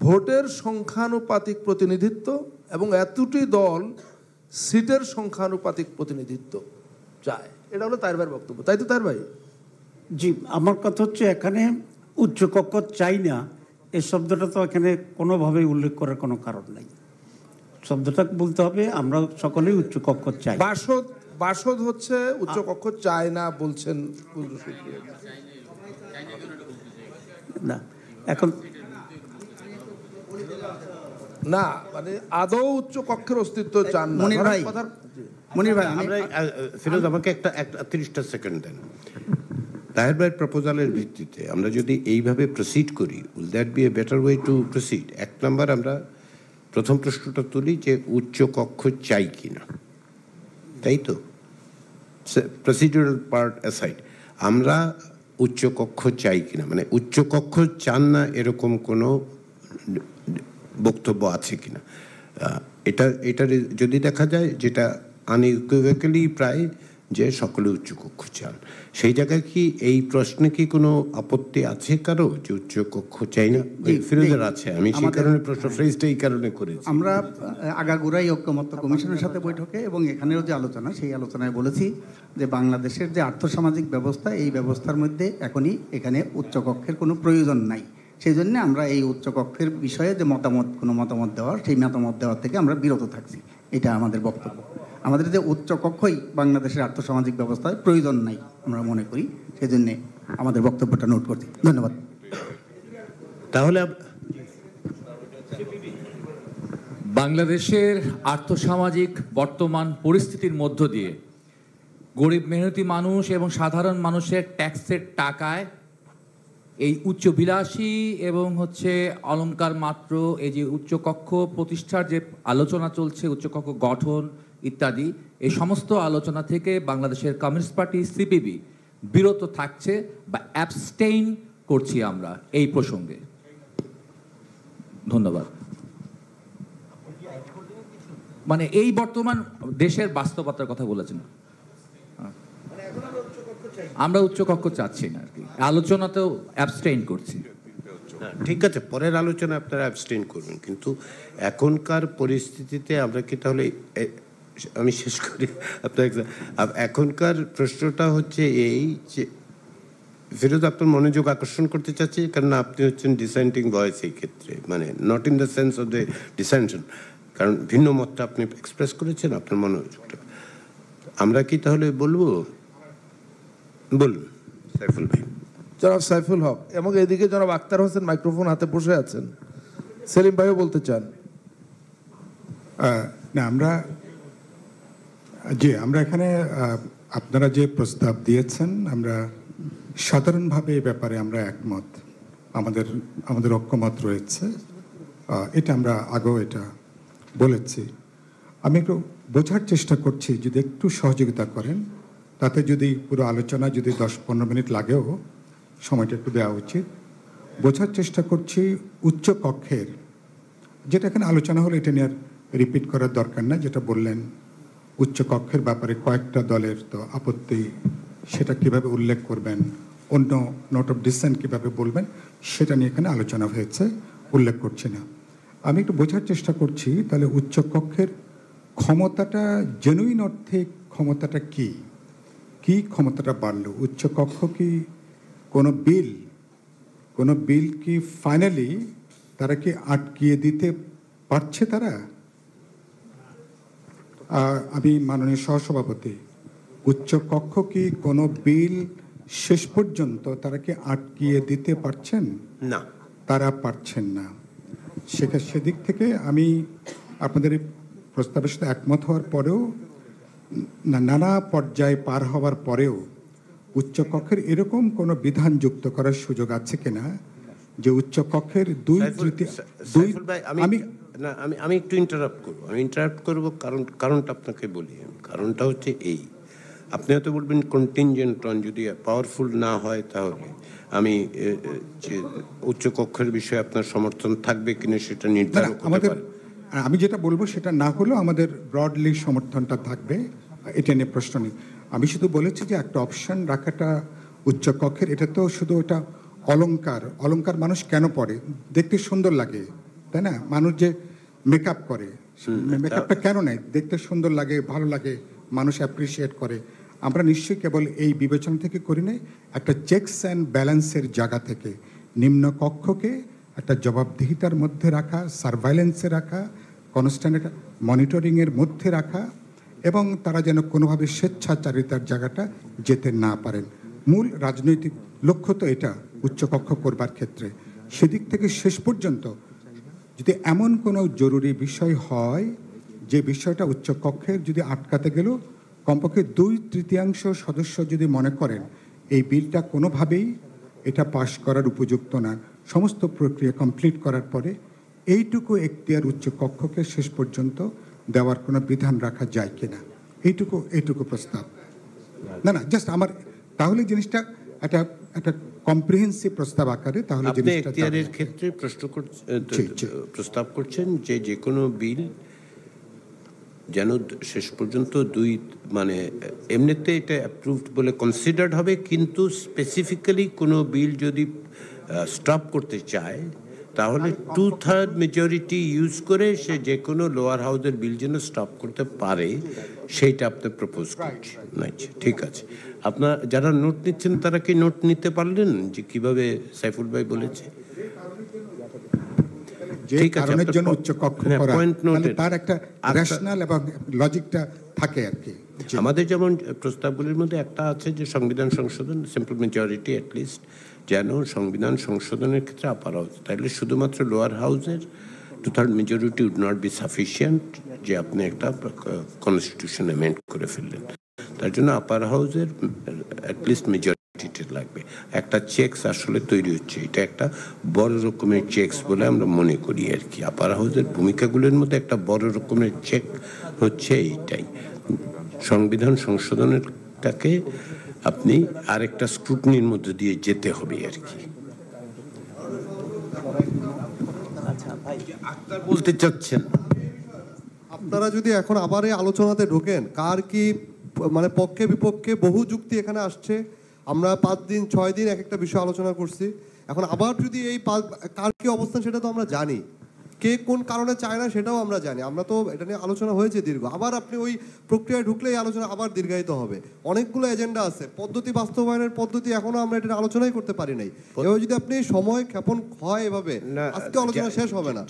ভোটের সংখ্যানুপাতিক প্রতিনিধিত্ব এবং এতটি দল সিটের সংখ্যানুপাতিক প্রতিনিধিত্ব চায়, এটা হলো তাহের ভাইয়ের বক্তব্য, তাই তো তাহের ভাই? জি, আমার কথা হচ্ছে এখানে উচ্চকক্ষ চাই না এই শব্দটা তো এখানে কোনোভাবেই উল্লেখ করার কোনো কারণ নেই। শব্দটা বলতে হবে আমরা সকলেই উচ্চকক্ষ চাই। বাসদ হচ্ছে উচ্চকক্ষ চায় না বলছেন না, এখন না, মানে আদৌ উচ্চ কক্ষের অস্তিত্ব চান না। মনির ভাই, ফিরোজ আমাকে একটা 30টা সেকেন্ড দেন। তাহের ভাইয়ের প্রপোজালের ভিত্তিতে আমরা যদি এইভাবে প্রসিড করি, will that be a better way to proceed? এক নম্বর, আমরা প্রথম প্রশ্নটা তুলি যে উচ্চ কক্ষ চাই কিনা, তাই তো? প্রসিডিউরাল পার্ট অ্যাসাইড, আমরা উচ্চ কক্ষ চাই কিনা, মানে উচ্চ কক্ষ চান না এরকম কোনো বক্তব্য আছে কিনা, এটা যদি দেখা যায় যেটা আনইকুইভোক্যালি প্রায় যে সকলে উচ্চকক্ষ চান, সেই জায়গায় কি এই প্রশ্নে কি কোনো আপত্তি আছে কারো যে উচ্চকক্ষ চাই না? ফিরোজের আছে, আমি সেই কারণে প্রশ্ন ফ্রেজটা এই কারণে করেছি। আমরা আগাগোড়াই ঐক্যমত্য কমিশনের সাথে বৈঠকে এবং এখানেও যে আলোচনা, সেই আলোচনায় বলেছি যে বাংলাদেশের যে আর্থসামাজিক ব্যবস্থা, এই ব্যবস্থার মধ্যে এখনই এখানে উচ্চকক্ষের কোনো প্রয়োজন নাই। সেই জন্য আমরা এই উচ্চকক্ষের বিষয়ে যে কোনো মতামত দেওয়ার, সেই মতামত দেওয়ার থেকে আমরা বিরত থাকছি, এটা আমাদের বক্তব্য। আমাদের যে উচ্চকক্ষই বাংলাদেশের আর্থসামাজিক ব্যবস্থায় প্রয়োজন নাই আমরা মনে করি, সেই জন্যে আমাদের বক্তব্যটা নোট করছি। ধন্যবাদ। তাহলে বাংলাদেশের আর্থসামাজিক বর্তমান পরিস্থিতির মধ্য দিয়ে গরিব মেহনতি মানুষ এবং সাধারণ মানুষের ট্যাক্সের টাকায় এই উচ্চবিলাসী এবং অলংকার মাত্র এই যে উচ্চকক্ষ প্রতিষ্ঠার যে আলোচনা চলছে, উচ্চকক্ষ গঠন ইত্যাদি, এই সমস্ত আলোচনা থেকে বাংলাদেশের কমিউনিস্ট পার্টি সিপিবি বিরত থাকছে বা অ্যাবস্টেইন করছি আমরা এই প্রসঙ্গে। ধন্যবাদ। মানে এই বর্তমান দেশের বাস্তবতার কথা বলেছেন, আমরা উচ্চকক্ষ চাচ্ছি না আর কি, আলোচনাতেও অ্যাবস্টেইন করছি। ঠিক আছে, পরের আলোচনা আপনারা অ্যাবস্টেইন করবেন, কিন্তু এখনকার পরিস্থিতিতে আমরা কি তাহলে, আমি শেষ করি আপনার এখনকার প্রশ্নটা হচ্ছে এই যে ফিরোজ আপনার মনোযোগ আকর্ষণ করতে চাচ্ছি, কারণ আপনি হচ্ছেন ডিসেন্টিং ভয়েস এই ক্ষেত্রে, মানে not in the sense of the ডিসেনশন, কারণ ভিন্ন মতটা আপনি এক্সপ্রেস করেছেন আপনার মনোযোগটা। আমরা কি তাহলে বলবো? বলুন সাইফুল ভাই। জনাব সাইফুল হক এবং এদিকে জনাব আক্তার হোসেন মাইক্রোফোন হাতে বসে আছেন। সেলিম ভাইও বলতে চান। না, আমরা এখানে আপনারা যে প্রস্তাব দিয়েছেন, আমরা সাধারণভাবে এই ব্যাপারে আমরা একমত, আমাদের ঐক্যমত রয়েছে, এটা আমরা আগেও এটা বলেছি। আমি একটু বোঝার চেষ্টা করছি, যদি একটু সহযোগিতা করেন, তাতে যদি পুরো আলোচনা যদি 10-15 মিনিট লাগেও সময়টা একটু দেওয়া উচিত। বোঝার চেষ্টা করছি উচ্চ কক্ষের, যেটা এখানে আলোচনা হলো, এটা নিয়ে আর রিপিট করার দরকার না। যেটা বললেন উচ্চ কক্ষের ব্যাপারে কয়েকটা দলের তো আপত্তি, সেটা কিভাবে উল্লেখ করবেন, অন্য নোট অফ ডিসেন্ট কীভাবে বলবেন, সেটা নিয়ে এখানে আলোচনা হয়েছে, উল্লেখ করছি না। আমি একটু বোঝার চেষ্টা করছি তাহলে উচ্চ কক্ষের ক্ষমতাটা, জেনুইন অর্থে ক্ষমতাটা কী, কি ক্ষমতাটা বাড়লো? উচ্চকক্ষ কি কোনো বিল কি ফাইনালি তারা কি আটকিয়ে দিতে পারছে তারা? আমি মাননীয় সহসভাপতি, উচ্চকক্ষ কি কোনো বিল শেষ পর্যন্ত তারা কি আটকিয়ে দিতে পারছেন? না, তারা পারছেন না। সেদিক থেকে আমি আপনাদের এই প্রস্তাবের সাথে একমত হওয়ার পরেও, নানা পর্যায়ে পার হওয়ার পরেও উচ্চকক্ষের এরকম কোনো বিধান যুক্ত করার সুযোগ আছে কিনা যে উচ্চকক্ষের আমি একটু ইন্টারাপ্ট করব কারণটা আপনাকে বলি। কারণটা হচ্ছে এই, আপনি হয়তো বলবেন কন্টিনজেন্ট অন, যদি পাওয়ারফুল না হয় তাহলে আমি উচ্চকক্ষের বিষয়ে আপনার সমর্থন থাকবে কিনা সেটা নির্ধারণ করতে পারি। আমি যেটা বলবো সেটা না হলেও আমাদের ব্রডলি সমর্থনটা থাকবে, এটা নিয়ে প্রশ্ন নেই। আমি শুধু বলেছি যে একটা অপশন রাখাটা উচ্চকক্ষের, এটা তো শুধু ওটা অলংকার মানুষ কেন পরে? দেখতে সুন্দর লাগে, তাই না? মানুষ যে মেকআপ করে, মেকআপটা কেন নেয়? দেখতে সুন্দর লাগে, ভালো লাগে, মানুষ অ্যাপ্রিসিয়েট করে। আমরা নিশ্চয়ই কেবল এই বিবেচনা থেকে করি না, একটা চেকস অ্যান্ড ব্যালেন্সের জায়গা থেকে নিম্ন কক্ষকে একটা জবাবদিহিতার মধ্যে রাখা, সার্ভাইলেন্সে রাখা, কনস্ট্যান্ট একটা মনিটরিংয়ের মধ্যে রাখা, এবং তারা যেন কোনোভাবে স্বেচ্ছাচারিতার জায়গাটা যেতে না পারেন। মূল রাজনৈতিক লক্ষ্য তো এটা উচ্চকক্ষ করবার ক্ষেত্রে। সেদিক থেকে শেষ পর্যন্ত যদি এমন কোনো জরুরি বিষয় হয় যে বিষয়টা উচ্চকক্ষের যদি আটকাতে গেল, কমপক্ষে 2/3 সদস্য যদি মনে করেন এই বিলটা কোনোভাবেই এটা পাশ করার উপযুক্ত না, সমস্ত প্রক্রিয়া কমপ্লিট করার পরে এইটুকু এখতিয়ার উচ্চকক্ষকে শেষ পর্যন্ত দেওয়ার কোনো বিধান রাখা যায় কিনা, এইটুকু প্রস্তাব। না, জাস্ট আমার, তাহলে জিনিসটা একটা কম্প্রিহেন্সিভ প্রস্তাব আকারে, তাহলে আপনি এখতিয়ারের ক্ষেত্রে প্রস্তাব করছেন যে কোনো বিল যেন শেষ পর্যন্ত এমনিতে এটা অ্যাপ্রুভড বলে কনসিডার্ড হবে, কিন্তু স্পেসিফিক্যালি কোনো বিল যদি স্টপ করতে চায় তাহলে 2/3 মেজরিটি ইউজ করে সে যে কোনো লোয়ার হাউসের বিল যেন স্টপ করতে পারে, সেইটা আপনি প্রপোজ করছেন। আচ্ছা, ঠিক আছে। আপনার যারা নোট নিচ্ছেন তারা কি নোট নিতে পারলেন যে কিভাবে সাইফুল ভাই বলেছে? ঠিক আছে, কারণের জন্য উচ্চকক্ষ করা, মানে তার একটা রেশনাল এবং লজিকটা থাকে আর কি। আমাদের যেমন প্রস্তাবগুলির মধ্যে একটা আছে যে সংবিধান সংশোধন, সিম্পল মেজরিটি অ্যাটলিস্ট যেন সংবিধান সংশোধনের ক্ষেত্রে আপার হাউস, তাহলে শুধুমাত্র লোয়ার হাউসের 2/3 majority would not be sufficient যে আপনি একটা কনস্টিটিউশন অ্যামেন্ড করে ফেললেন। তার জন্য আপার হাউসের অ্যাটলিস্ট মেজরিটি লাগবে। একটা চেকস আসলে তৈরি হচ্ছে, এটা একটা বড় রকমের চেকস বলে আমরা মনে করি আর কি। আপার হাউসের ভূমিকাগুলোর মধ্যে একটা বড় রকমের চেক হচ্ছে এইটাই। সংবিধান সংশোধনেরটাকে আপনি আরেকটা স্ক্রুটনির মধ্যে দিয়ে যেতে হবে আর কি। বলতে চাচ্ছেন আপনারা যদি এখন আবার এই আলোচনাতে ঢোকেন, কার কি মানে পক্ষে বিপক্ষে বহু যুক্তি এখানে আসছে। আমরা 5 দিন 6 দিন এক একটা বিষয় আলোচনা করছি। এখন আবার যদি এই কার কি অবস্থান সেটা তো আমরা জানি, কে কোন কারণে চায় না সেটাও আমরা জানি। আমরা তো এটা নিয়ে আলোচনা হয়েছে দীর্ঘ, আবার আপনি ওই প্রক্রিয়ায় ঢুকলে এই আলোচনা আবার দীর্ঘায়িত হবে। অনেকগুলো এজেন্ডা আছে, পদ্ধতি বাস্তবায়নের পদ্ধতি এখনো আমরা এটা আলোচনাই করতে পারি নাই। এভাবে যদি আপনি সময় ক্ষেপণ হয় এভাবে, আজকে আলোচনা শেষ হবে না।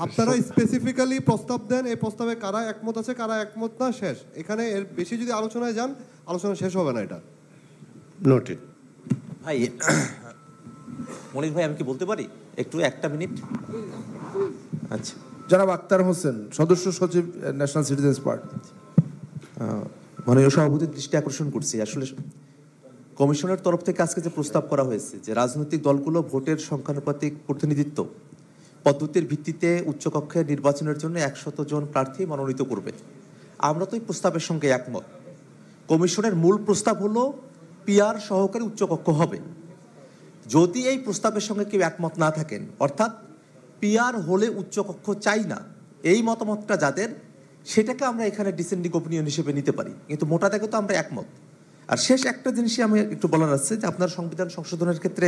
আপনারা স্পেসিফিক্যালি প্রস্তাব দেন, এই প্রস্তাবে কারা একমত আছে কারা একমত না, শেষ। এখানে এর বেশি যদি আলোচনায় যান, আলোচনা শেষ হবে না। এটা নোটেড। ভাই মনির ভাই, আমি কি বলতে পারি একটু 1 মিনিট? আচ্ছা, জনাব আক্তার হোসেন, সদস্য সচিব, ন্যাশনাল সিটিজেন্স পার্টি। মাননীয় সভাপতির দৃষ্টি আকর্ষণ করছি, আসলে কমিশনের তরফ থেকে আজকে যে প্রস্তাব করা হয়েছে যে রাজনৈতিক দলগুলো ভোটের সংখ্যানুপাতিক প্রতিনিধিত্ব পদ্ধতির ভিত্তিতে উচ্চকক্ষের নির্বাচনের জন্য 100 জন প্রার্থী মনোনীত করবে, আমরা তো এই প্রস্তাবের সঙ্গে একমত। কমিশনের মূল প্রস্তাব হলো পিআর সহকারী উচ্চকক্ষ হবে। যদি এই প্রস্তাবের সঙ্গে কেউ একমত না থাকেন, অর্থাৎ পিআর হলে উচ্চকক্ষ চাই না, এই মতামতটা যাদের, সেটাকে আমরা এখানে ডিসেন্ডিং ওপিনিয়ন হিসেবে নিতে পারি, কিন্তু মোটা দাগে তো আমরা একমত। আর শেষ একটা জিনিসই আমি একটু বলার আছে যে আপনার সংবিধান সংশোধনের ক্ষেত্রে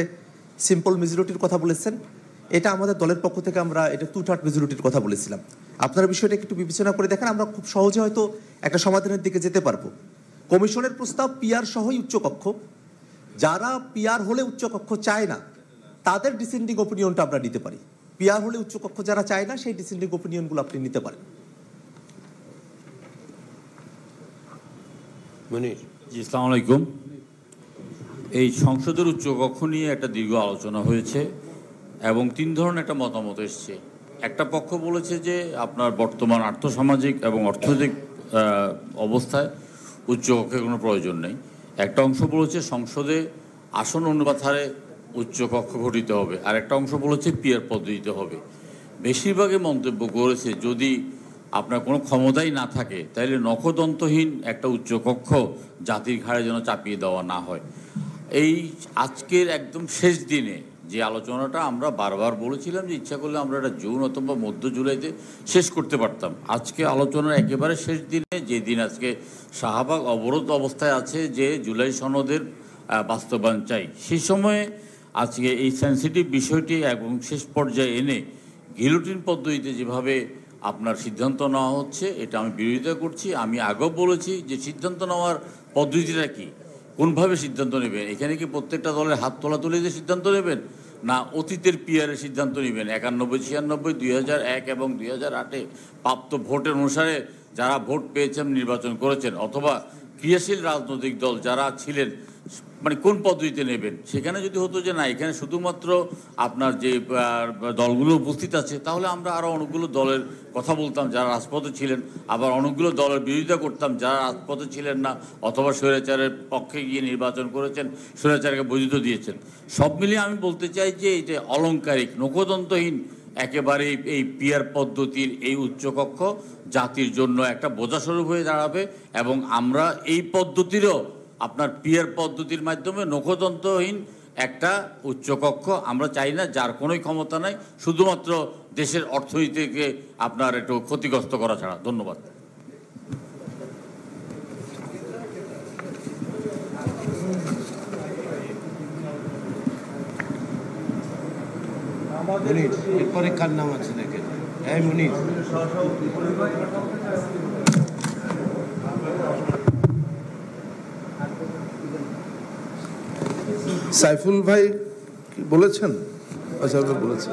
সিম্পল মেজরিটির কথা বলেছেন, এটা আমাদের দলের পক্ষ থেকে আমরা এটা 2/3 মেজরিটির কথা বলেছিলাম। আপনারা বিষয়টা একটু বিবেচনা করে দেখেন, আমরা খুব সহজে হয়তো একটা সমাধানের দিকে যেতে পারবো। কমিশনের প্রস্তাব পিআর সহই উচ্চকক্ষ, যারা পিআর হলে উচ্চকক্ষ চায় না তাদের ডিসেন্ডিং ওপিনিয়নটা আমরা নিতে পারি। পিআর হলে উচ্চকক্ষ যারা চায় না সেই ডিসেন্ডিং ওপিনিয়নগুলো আপনি নিতে পারেন। জি, আসসালামু আলাইকুম। এই সংসদের উচ্চকক্ষ নিয়ে একটা দীর্ঘ আলোচনা হয়েছে এবং তিন ধরনের একটা মতামত এসছে। একটা পক্ষ বলেছে যে আপনার বর্তমান আর্থসামাজিক এবং অর্থনৈতিক অবস্থায় উচ্চকক্ষের কোনো প্রয়োজন নেই। একটা অংশ বলেছে সংসদে আসন অনুপাত হারে উচ্চকক্ষ গঠিত হবে, আর একটা অংশ বলেছে পিআর পদ্ধতিতে হবে। বেশিরভাগই মন্তব্য করেছে যদি আপনার কোনো ক্ষমতাই না থাকে তাহলে নখদন্তহীন একটা উচ্চকক্ষ জাতির ঘাড়ে যেন চাপিয়ে দেওয়া না হয়। এই আজকের একদম শেষ দিনে যে আলোচনাটা আমরা বারবার বলেছিলাম যে ইচ্ছা করলে আমরা এটা জুন অথবা মধ্য জুলাইতে শেষ করতে পারতাম। আজকে আলোচনার একেবারে শেষ দিনে, যে দিন আজকে শাহবাগ অবরোধ অবস্থায় আছে যে জুলাই সনদের বাস্তবায়ন চাই, সেই সময়ে আজকে এই সেন্সিটিভ বিষয়টি এবং শেষ পর্যায়ে এনে গিলোটিন পদ্ধতিতে যেভাবে আপনার সিদ্ধান্ত নেওয়া হচ্ছে এটা আমি বিরোধিতা করছি। আমি আগেও বলেছি যে সিদ্ধান্ত নেওয়ার পদ্ধতিটা কি, কোনভাবে সিদ্ধান্ত নেবেন, এখানে কি প্রত্যেকটা দলের হাত তোলাতুলি দিয়ে সিদ্ধান্ত নেবেন, না অতীতের পিআরের সিদ্ধান্ত নেবেন? 91, 96, 2001 এবং 2008-এ প্রাপ্ত ভোটের অনুসারে যারা ভোট পেয়েছেন নির্বাচন করেছেন, অথবা ক্রিয়াশীল রাজনৈতিক দল যারা ছিলেন, মানে কোন পদ্ধতিতে নেবেন? সেখানে যদি হতো যে না এখানে শুধুমাত্র আপনার যে দলগুলো উপস্থিত আছে, তাহলে আমরা আরও অনেকগুলো দলের কথা বলতাম যারা রাজপথে ছিলেন, আবার অনেকগুলো দলের বিরোধিতা করতাম যারা রাজপথে ছিলেন না অথবা স্বৈরাচারের পক্ষে গিয়ে নির্বাচন করেছেন, স্বৈরাচারকে বৈধতা দিয়েছেন। সব মিলিয়ে আমি বলতে চাই যে এই যে অলংকারিক নখদন্তহীন একেবারে এই পিআর পদ্ধতির এই উচ্চকক্ষ জাতির জন্য একটা বোঝাস্বরূপ হয়ে দাঁড়াবে, এবং আমরা এই পদ্ধতিরও আপনার পিআর পদ্ধতির মাধ্যমে নখদন্তহীন একটা উচ্চকক্ষ আমরা চাই না, যার কোনোই ক্ষমতা নাই, শুধুমাত্র দেশের অর্থনীতিকে আপনার একটু ক্ষতিগ্রস্ত করা ছাড়া। ধন্যবাদ। এরপরে কার নাম আছে দেখেন? হ্যাঁ মুনির। সাইফুল ভাই বলেছেন, বলেছেন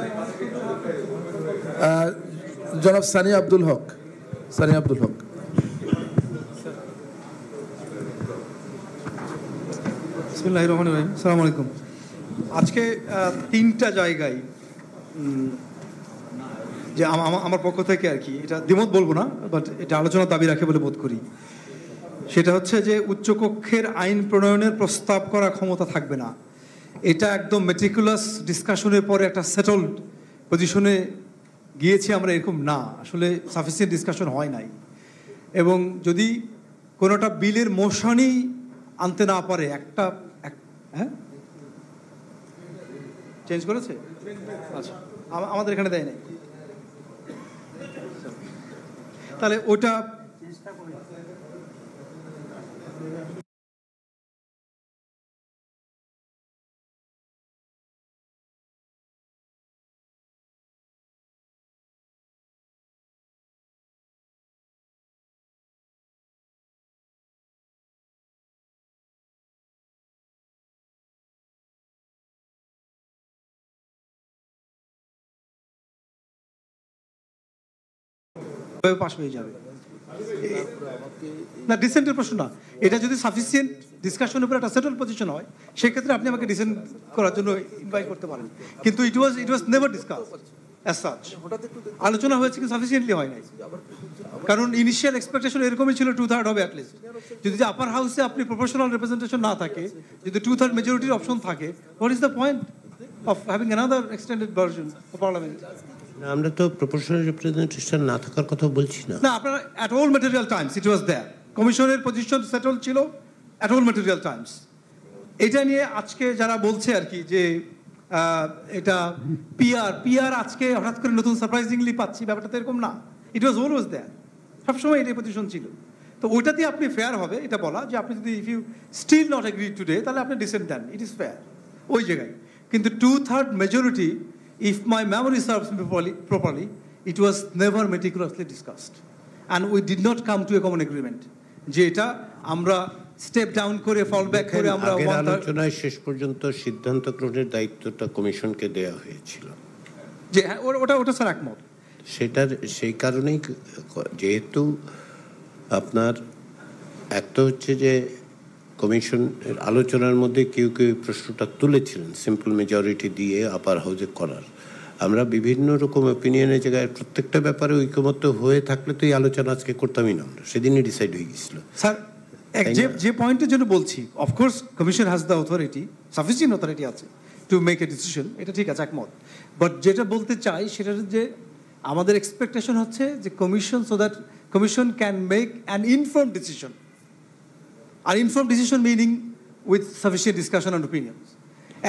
জনাব সানি আব্দুল হক। সানি আব্দুল হক। বিসমিল্লাহির রহমানির রহিম। আসসালামু আলাইকুম। আজকে তিনটা জায়গায় যে আমার পক্ষ থেকে আর কি, এটা দ্বিমত বলবো না, বাট এটা আলোচনার দাবি রাখে বলে বোধ করি। সেটা হচ্ছে যে উচ্চকক্ষের আইন প্রণয়নের প্রস্তাব করার ক্ষমতা থাকবে না। এটা একদম মেটিকুলাস ডিসকাশনের পরে একটা সেটলড পজিশনে গিয়েছি আমরা, এরকম না। আসলে সাফিসিয়েন্ট ডিসকাশন হয় নাই, এবং যদি কোনোটা বিলের মোশনই আনতে না পারে একটা, হ্যাঁ চেঞ্জ করেছে, আচ্ছা আমাদের এখানে দেয় নাই, তাহলে ওটা পাস হয়ে যাবে না। ডিসেন্টের প্রশ্ন না, এটা যদি সাফিসিয়েন্ট ডিসকাশনের উপর একটা সেটেল পজিশন হয়, সেক্ষেত্রে আপনি আমাকে ডিসেন্ট করার জন্য ইনভাইট করতে পারেন, কিন্তু it was never discuss as such. আলোচনা হয়েছে কিন্তু সাফিসিয়েন্টলি হয় নাই, কারণ ইনিশিয়াল এক্সপেকটেশন এরকমই ছিল 2/3 হবে অ্যাটলিস্ট। যদি আপার হাউসে আপনি প্রপোর্শনাল রিপ্রেজেন্টেশন না থাকে, যদি 2/3 মেজরিটির অপশন থাকে, what is the point of having another extended version of parliament? আমরা তো প্রপোর্শনাল রিপ্রেজেন্টেশন না থাকার কথা বলছি না। না, আপনারা at all material times it was there. কমিশনের পজিশন সেটল ছিল অ্যাট অল ম্যাটেরিয়াল টাইমস। এটা নিয়ে আজকে যারা বলছে আর কি যে এটা পিআর আজকে হঠাৎ করে নতুন সারপ্রাইজিংলি পাচ্ছি, ব্যাপারটা তো এরকম না। ইট ওয়াজ অলওয়েজ দেয়ার, সবসময় এটাই পজিশন ছিল। তো ওইটাতে আপনি ফেয়ার হবে এটা বলা যে আপনি যদি if you still not agree today, তাহলে আপনি dissent then, it is fair ওই জায়গায়। কিন্তু 2/3 majority, if my memory serves me properly, it was never meticulously discussed, and we did not come to a common agreement যে এটা আমরা step down করে ফল back করে আমরা আগের আলোচনায় শেষ পর্যন্ত সিদ্ধান্ত গ্রহণের দায়িত্বটা কমিশনকে দেয়া হয়েছিল, যে ওটা স্যার একমত। সেই কারণেই যেহেতু আপনার একটা হচ্ছে যে কমিশনের আলোচনার মধ্যে কেউ কেউ প্রশ্নটা তুলেছিলেন সিম্পল মেজরিটি দিয়ে আপার হাউসে করার, আমরা বিভিন্ন রকম অপিনিয়নের জায়গায় প্রত্যেকটা ব্যাপারে ঐকমত্য হয়ে থাকলে তো এই আলোচনা আজকে করতামই না, আমরা সেদিনই ডিসাইড হয়ে গেছিল। স্যার যে পয়েন্টের জন্য বলছি, of course commission has the authority, sufficient authority আছে টু মেক এ ডিসিশন, এটা ঠিক আছে, একমত। বাট যেটা বলতে চাই সেটা যে আমাদের এক্সপেকটেশন হচ্ছে যে commission, so that commission can make an informed decision, আর informed decision meaning with sufficient discussion and opinions.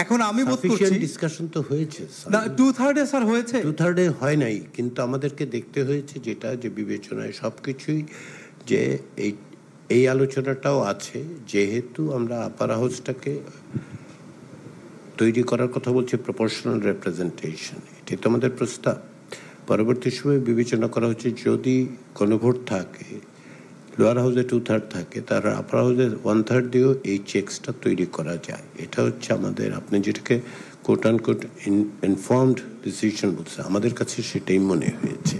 এখন আমি বোধ করছি ডিসকাশন তো হয়েছে না, 2/3 স্যার হয়েছে, 2/3 হয় নাই, কিন্তু আমাদেরকে দেখতে হয়েছে যেটা যে বিবেচনায় সবকিছুই যে এই আলোচনাটাও আছে, যেহেতু আমরা আপার হাউসটাকে তৈরি করার কথা বলছি প্রপোর্শনাল রিপ্রেজেন্টেশন, এটাই তো আমাদের প্রস্তাব। পরবর্তী সময়ে বিবেচনা করা হচ্ছে যদি কোনো ভোট থাকে, লোয়ার হাউসে 2/3 থাকে, তার আপার হাউসে 1/3 দিয়েও এই চেকসটা তৈরি করা যায়। এটা হচ্ছে আমাদের, আপনি যেটাকে quote and quote informed decision বলছে, আমাদের কাছে সেটাই মনে হয়েছে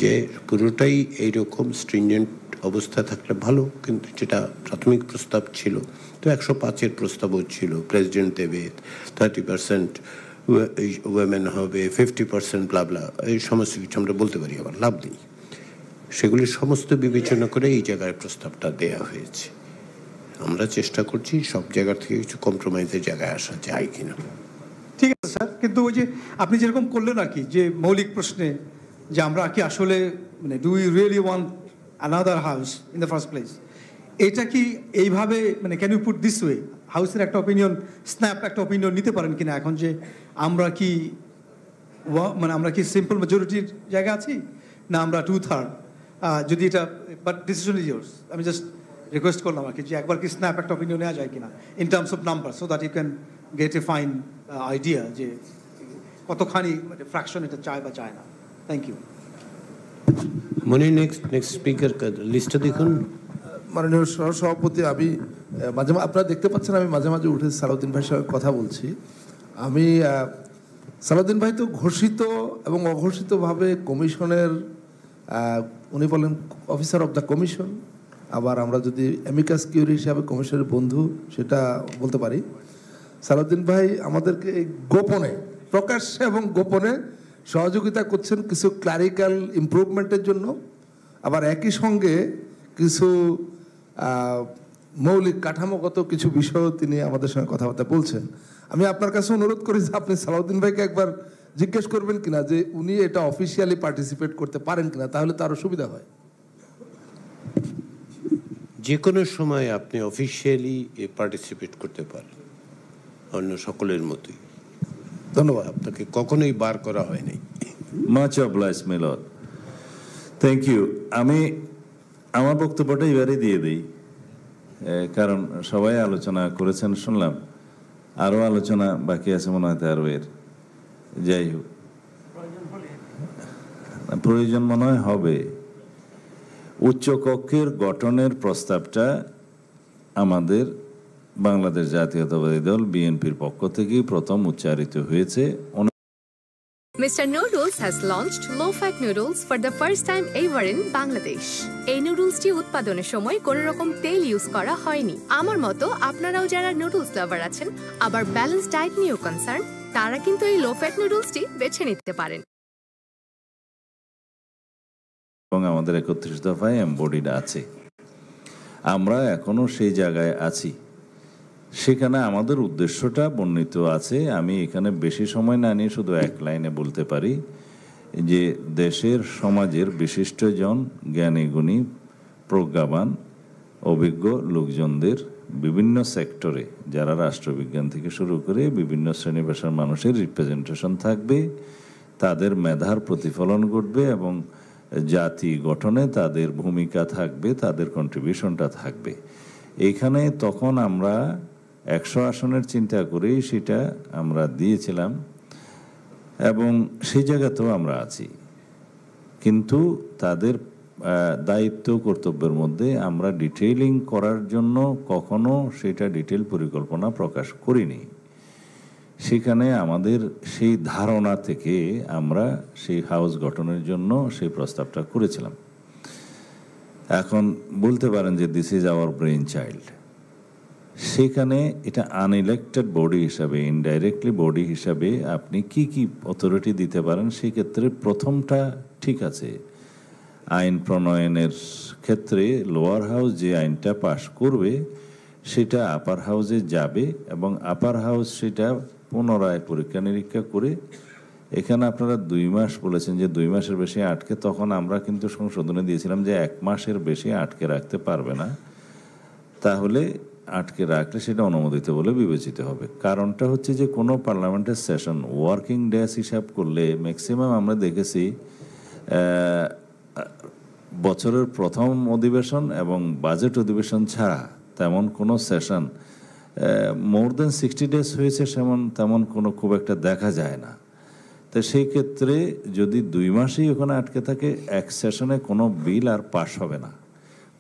যে পুরোটাই এইরকম স্ট্রিনজেন্ট অবস্থা থাকলে ভালো। কিন্তু যেটা প্রাথমিক প্রস্তাব ছিল, তো 105-এর প্রস্তাবও ছিল, প্রেসিডেন্ট দেবে 30% ওয়েমেন হবে, 50% ব্লাবলা, এই সমস্ত কিছু আমরা বলতে পারি, আবার লাভ নেই। সেগুলি সমস্ত বিবেচনা করে এই জায়গায় প্রস্তাবটা দেয়া হয়েছে। আমরা চেষ্টা করছি সব জায়গা থেকে কিছু কম্প্রোমাইজের জায়গায় আসা যায় কিনা। ঠিক আছে স্যার, কিন্তু ওই যে আপনি যেরকম করলেন আর কি, যে মৌলিক প্রশ্নে যে আমরা কি আসলে মানে do you really want another house in the first place, এটা কি এইভাবে মানে can you put this way, হাউসের একটা অপিনিয়ন, স্ন্যাপ একটা অপিনিয়ন নিতে পারেন কিনা এখন, যে আমরা কি মানে আমরা কি সিম্পল মেজরিটির জায়গা আছি, না আমরা 2/3, যদি এটা, বাট ডিসিশন ইজ ইয়ার্স। আমি জাস্ট রিকোয়েস্ট করলাম আর কি, যে একবার কি স্ন্যাপ একটা অপিনিয়ন নেওয়া যায় কিনা in terms of number, so that you can get a fine idea যে কতখানি মানে ফ্র্যাকশন এটা চায় বা চায় না। Thank you. মনে নেক্সট স্পিকার লিস্টটা দেখুন। মাননীয় সভাপতি, আমি মাঝে আপনারা দেখতে পাচ্ছেন আমি মাঝে মাঝে উঠে সালাউদ্দিন ভাইয়ের সঙ্গে কথা বলছি। আমি সালাউদ্দিন ভাই তো ঘোষিত এবং অঘোষিতভাবে কমিশনের, উনি বলেন অফিসার অফ দ্য কমিশন, আবার আমরা যদি অ্যামিকাস কিউরি হিসাবে কমিশনের বন্ধু সেটা বলতে পারি। সালাউদ্দিন ভাই আমাদেরকে গোপনে, প্রকাশ্যে এবং গোপনে সহযোগিতা করছেন কিছু ক্লারিক্যাল ইমপ্রুভমেন্টের জন্য, আবার একই সঙ্গে কিছু মৌলিক কাঠামোগত কিছু বিষয়ও তিনি আমাদের সঙ্গে কথাবার্তা বলছেন। আমি আপনার কাছে অনুরোধ করি যে আপনি সালাউদ্দিন ভাইকে একবার জিজ্ঞেস করবেন কিনা যে উনি এটা অফিসিয়ালি পার্টিসিপেট করতে পারেন কিনা, তাহলে তারও সুবিধা হয়। যে কোনো সময় আপনি অফিসিয়ালি পার্টিসিপেট করতে পারেন অন্য সকলের মতোই। ধন্যবাদ, আপনাকে কখনোই বার করা হয়নি। Much obliged my lord, thank you. আমি আমার বক্তব্যটা এবারে দিয়ে দিই, কারণ সবাই আলোচনা করেছেন শুনলাম, আরও আলোচনা বাকি আছে মনে হয় আরও এর। যাই হোক, প্রয়োজন মনে হয় হবে। উচ্চকক্ষের গঠনের প্রস্তাবটা আমাদের বাংলাদেশ জাতীয়তাবাদী দল বিএনপির পক্ষ থেকেই প্রথম উচ্চারিত হয়েছে। Mr. Noodles has launched low-fat noodles for the first time ever in Bangladesh. এই নুডলসটি উৎপাদনের সময় কোনো রকম তেল ইউজ করা হয়নি। আমার মতো আপনারাও যারা নুডলস লাভার আছেন, আবার ব্যালেন্স ডায়েট নিয়েও কনসার্ন, তারা কিন্তু এই লো-ফ্যাট নুডলসটি বেছে নিতে পারেন। এবং আমাদের 31 দফায় এমবডিড আছে, আমরা এখনো সেই জায়গায় আছি, সেখানে আমাদের উদ্দেশ্যটা বর্ণিত আছে। আমি এখানে বেশি সময় না নিয়ে শুধু এক লাইনে বলতে পারি যে দেশের সমাজের বিশিষ্টজন, জ্ঞানী গুণী, প্রজ্ঞাবান, অভিজ্ঞ লোকজনদের বিভিন্ন সেক্টরে, যারা রাষ্ট্রবিজ্ঞান থেকে শুরু করে বিভিন্ন শ্রেণী পেশার মানুষের রিপ্রেজেন্টেশন থাকবে, তাদের মেধার প্রতিফলন ঘটবে এবং জাতি গঠনে তাদের ভূমিকা থাকবে, তাদের কন্ট্রিবিউশনটা থাকবে। এইখানে তখন আমরা 100 আসনের চিন্তা করেই সেটা আমরা দিয়েছিলাম এবং সেই জায়গাতেও আমরা আছি, কিন্তু তাদের দায়িত্ব কর্তব্যের মধ্যে আমরা ডিটেইলিং করার জন্য কখনো সেটা ডিটেল পরিকল্পনা প্রকাশ করিনি। সেখানে আমাদের সেই ধারণা থেকে আমরা সেই হাউস গঠনের জন্য সেই প্রস্তাবটা করেছিলাম। এখন বলতে পারেন যে this is our brain child, সেখানে এটা আনইলেক্টেড বডি হিসাবে, ইনডাইরেক্টলি বডি হিসাবে আপনি কি কি অথরিটি দিতে পারেন, সেই ক্ষেত্রে প্রথমটা ঠিক আছে, আইন প্রণয়নের ক্ষেত্রে লোয়ার হাউস যে আইনটা পাশ করবে সেটা আপার হাউসে যাবে এবং আপার হাউস সেটা পুনরায় পরীক্ষা নিরীক্ষা করে, এখানে আপনারা 2 মাস বলেছেন যে 2 মাসের বেশি আটকে, তখন আমরা কিন্তু সংশোধনে দিয়েছিলাম যে 1 মাসের বেশি আটকে রাখতে পারবে না, তাহলে আটকে রাখলে সেটা অনুমোদিত বলে বিবেচিত হবে। কারণটা হচ্ছে যে কোনো পার্লামেন্টের সেশন ওয়ার্কিং ডেজ হিসাব করলে ম্যাক্সিমাম আমরা দেখেছি বছরের প্রথম অধিবেশন এবং বাজেট অধিবেশন ছাড়া তেমন কোনো সেশন মোর দেন 60 ডেজ হয়েছে তেমন কোনো খুব একটা দেখা যায় না। তো সেই ক্ষেত্রে যদি 2 মাসেই ওখানে আটকে থাকে, এক সেশনে কোনো বিল আর পাশ হবে না।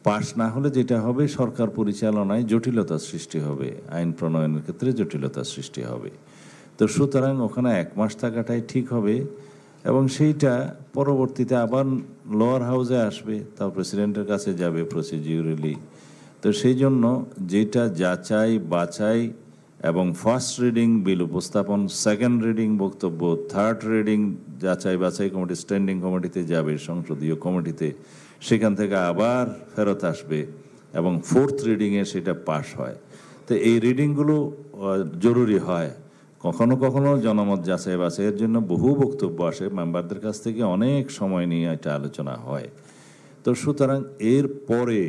পাশ না হলে যেটা হবে, সরকার পরিচালনায় জটিলতার সৃষ্টি হবে, আইন প্রণয়নের ক্ষেত্রে জটিলতার সৃষ্টি হবে। তো সুতরাং ওখানে 1 মাস থাকাটাই ঠিক হবে এবং সেইটা পরবর্তীতে আবার লোয়ার হাউসে আসবে, তাও প্রেসিডেন্টের কাছে যাবে প্রসিডিউরালি। তো সেই জন্য যেটা যাচাই বাছাই এবং ফার্স্ট রিডিং বিল উপস্থাপন, সেকেন্ড রিডিং বক্তব্য, থার্ড রিডিং যাচাই বাছাই কমিটি স্ট্যান্ডিং কমিটিতে যাবে, সংসদীয় কমিটিতে, সেখান থেকে আবার ফেরত আসবে এবং ফোর্থ রিডিংয়ে সেটা পাস হয়। তো এই রিডিংগুলো জরুরি হয়। কখনো কখনো জনমত যাচাই বাছাইয়ের জন্য বহু বক্তব্য আসে, মেম্বারদের কাছ থেকে অনেক সময় নিয়ে এটা আলোচনা হয়। তো সুতরাং এর পরে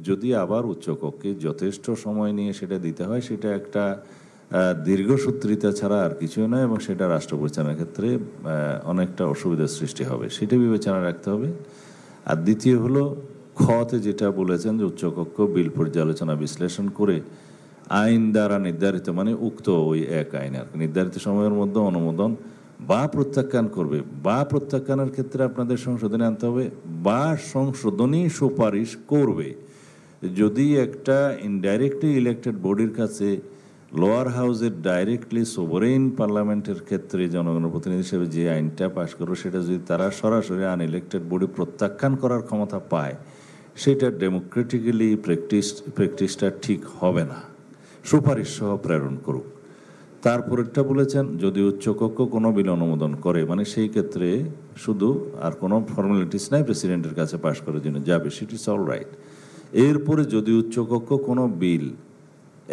যদি আবার উচ্চকক্ষে যথেষ্ট সময় নিয়ে সেটা দিতে হয়, সেটা একটা দীর্ঘসূত্রিতা ছাড়া আর কিছুই নয় এবং সেটা রাষ্ট্র পরিচালনার ক্ষেত্রে অনেকটা অসুবিধার সৃষ্টি হবে, সেটা বিবেচনা রাখতে হবে। আর দ্বিতীয় হলো খতে যেটা বলেছেন যে উচ্চকক্ষ বিল পর্যালোচনা বিশ্লেষণ করে আইন দ্বারা নির্ধারিত, মানে উক্ত ওই এক আইন আর নির্ধারিত সময়ের মধ্যে অনুমোদন বা প্রত্যাখ্যান করবে, বা প্রত্যাখ্যানের ক্ষেত্রে আপনাদের সংশোধনে আনতে হবে, বা সংশোধনী সুপারিশ করবে। যদি একটা ইনডাইরেক্টলি ইলেক্টেড বডির কাছে লোয়ার হাউসের ডাইরেক্টলি সোভারেইন পার্লামেন্টের ক্ষেত্রে জনগণের প্রতিনিধি হিসেবে যে আইনটা পাশ করবে, সেটা যদি তারা সরাসরি আনইলেক্টেড বডি প্রত্যাখ্যান করার ক্ষমতা পায়, সেটা ডেমোক্রেটিক্যালি প্র্যাকটিসটা ঠিক হবে না। সুপারিশ সহ প্রেরণ করুক। তারপরেরটা বলেছেন যদি উচ্চকক্ষ কোনো বিল অনুমোদন করে, মানে সেই ক্ষেত্রে শুধু আর কোনো ফর্মালিটিস নাই, প্রেসিডেন্টের কাছে পাশ করার জন্য যাবে, সেট ইজ অল রাইট। এরপরে যদি উচ্চকক্ষ কোনো বিল,